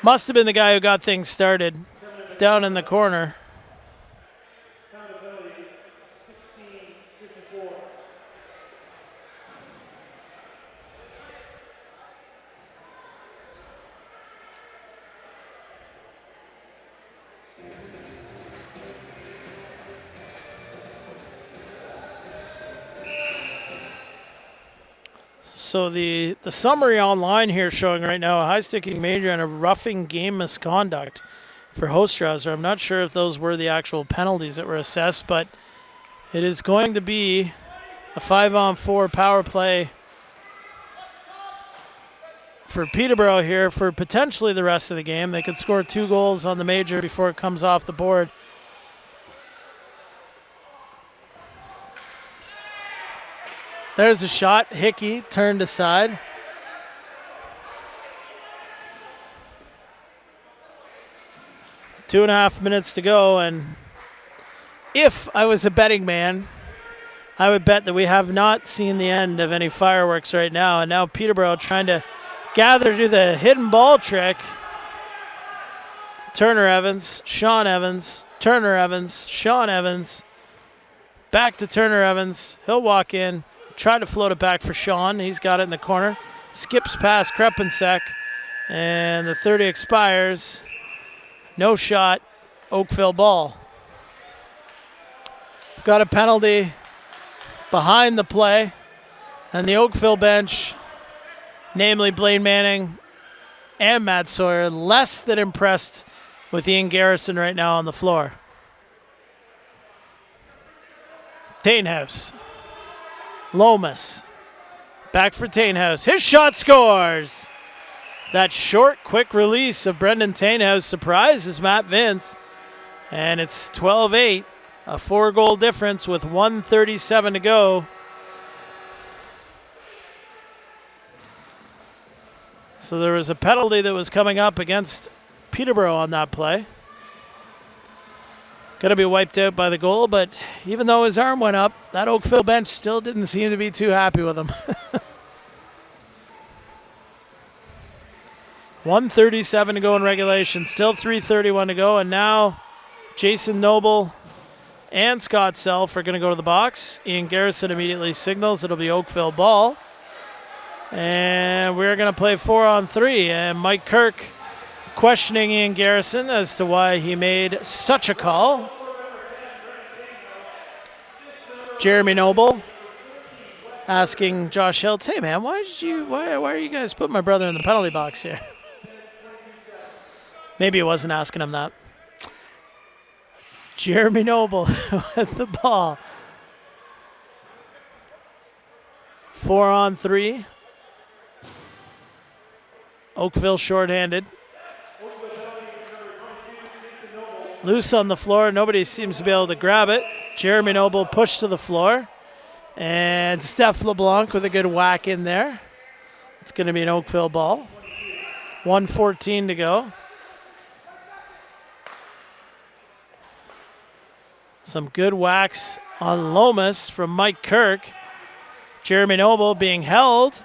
must have been the guy who got things started down in the corner. So the summary online here showing right now a high-sticking major and a roughing game misconduct for Hostrauser. I'm not sure if those were the actual penalties that were assessed, but it is going to be a 5-on-4 power play for Peterborough here for potentially the rest of the game. They could score 2 goals on the major before it comes off the board. There's a shot. Hickey turned aside. Two and a half minutes to go, and if I was a betting man, I would bet that we have not seen the end of any fireworks right now, and now Peterborough trying to gather to the hidden ball trick. Turner Evans, Sean Evans, Turner Evans, Sean Evans. Back to Turner Evans. He'll walk in. Try to float it back for Sean. He's got it in the corner. Skips past Krepensek. And the 30 expires. No shot. Oakville ball. Got a penalty behind the play. And the Oakville bench, namely Blaine Manning and Matt Sawyer, less than impressed with Ian Garrison right now on the floor. Tainhouse. Lomas. Back for Tainhouse. His shot scores. That short, quick release of Brendan Tainhouse surprises Matt Vince. And it's 12-8. A 4-goal difference with 1:37 to go. So there was a penalty that was coming up against Peterborough on that play. going to be wiped out by the goal, but even though his arm went up, that Oakville bench still didn't seem to be too happy with him. 1:37 to go in regulation, still 3:31 to go, and now Jason Noble and Scott Self are going to go to the box. Ian Garrison immediately signals it'll be Oakville ball. And we're going to play 4-on-3, and Mike Kirk questioning Ian Garrison as to why he made such a call. Jeremy Noble asking Josh Hiltz, hey man, why are you guys putting my brother in the penalty box here? Maybe he wasn't asking him that. Jeremy Noble with the ball. 4-on-3. Oakville shorthanded. Loose on the floor. Nobody seems to be able to grab it. Jeremy Noble pushed to the floor. And Steph LeBlanc with a good whack in there. It's going to be an Oakville ball. 1:14 to go. Some good whacks on Lomas from Mike Kirk. Jeremy Noble being held.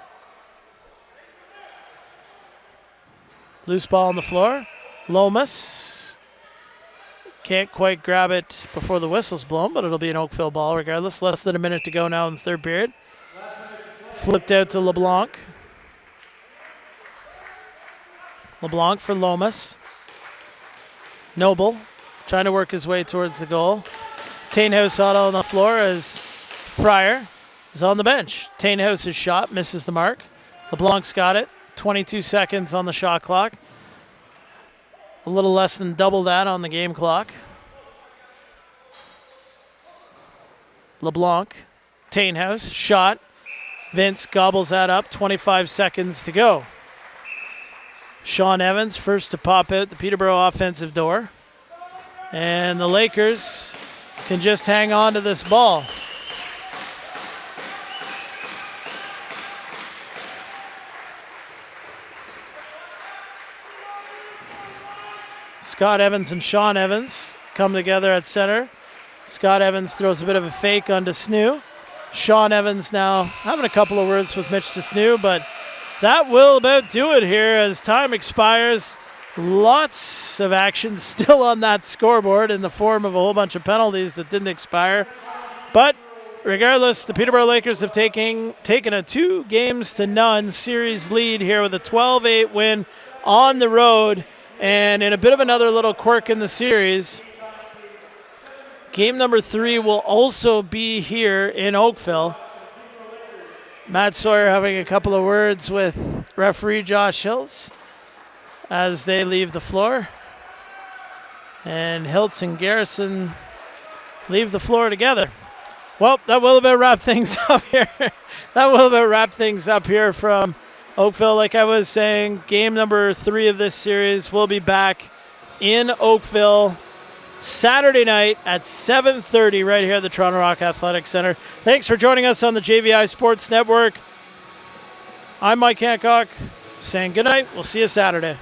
Loose ball on the floor. Lomas can't quite grab it before the whistle's blown, but it'll be an Oakville ball regardless. Less than a minute to go now in the third period. Flipped out to LeBlanc. LeBlanc for Lomas. Noble trying to work his way towards the goal. Tainhouse out on the floor as Fryer is on the bench. Tainhouse's shot misses the mark. LeBlanc's got it. 22 seconds on the shot clock. A little less than double that on the game clock. LeBlanc, Tainhouse, shot. Vince gobbles that up. 25 seconds to go. Sean Evans first to pop out the Peterborough offensive door. And the Lakers can just hang on to this ball. Scott Evans and Sean Evans come together at center. Scott Evans throws a bit of a fake onto Snoo. Sean Evans now having a couple of words with Mitch Snoo, but that will about do it here as time expires. Lots of action still on that scoreboard in the form of a whole bunch of penalties that didn't expire. But regardless, the Peterborough Lakers have taken a 2-0 series lead here with a 12-8 win on the road. And in a bit of another little quirk in the series, game number 3 will also be here in Oakville. Matt Sawyer having a couple of words with referee Josh Hiltz as they leave the floor. And Hiltz and Garrison leave the floor together. Well, that will about wrap things up here. From Oakville. Like I was saying, game number 3 of this series will be back in Oakville Saturday night at 7:30 right here at the Toronto Rock Athletic Centre. Thanks for joining us on the JVI Sports Network. I'm Mike Hancock saying good night. We'll see you Saturday.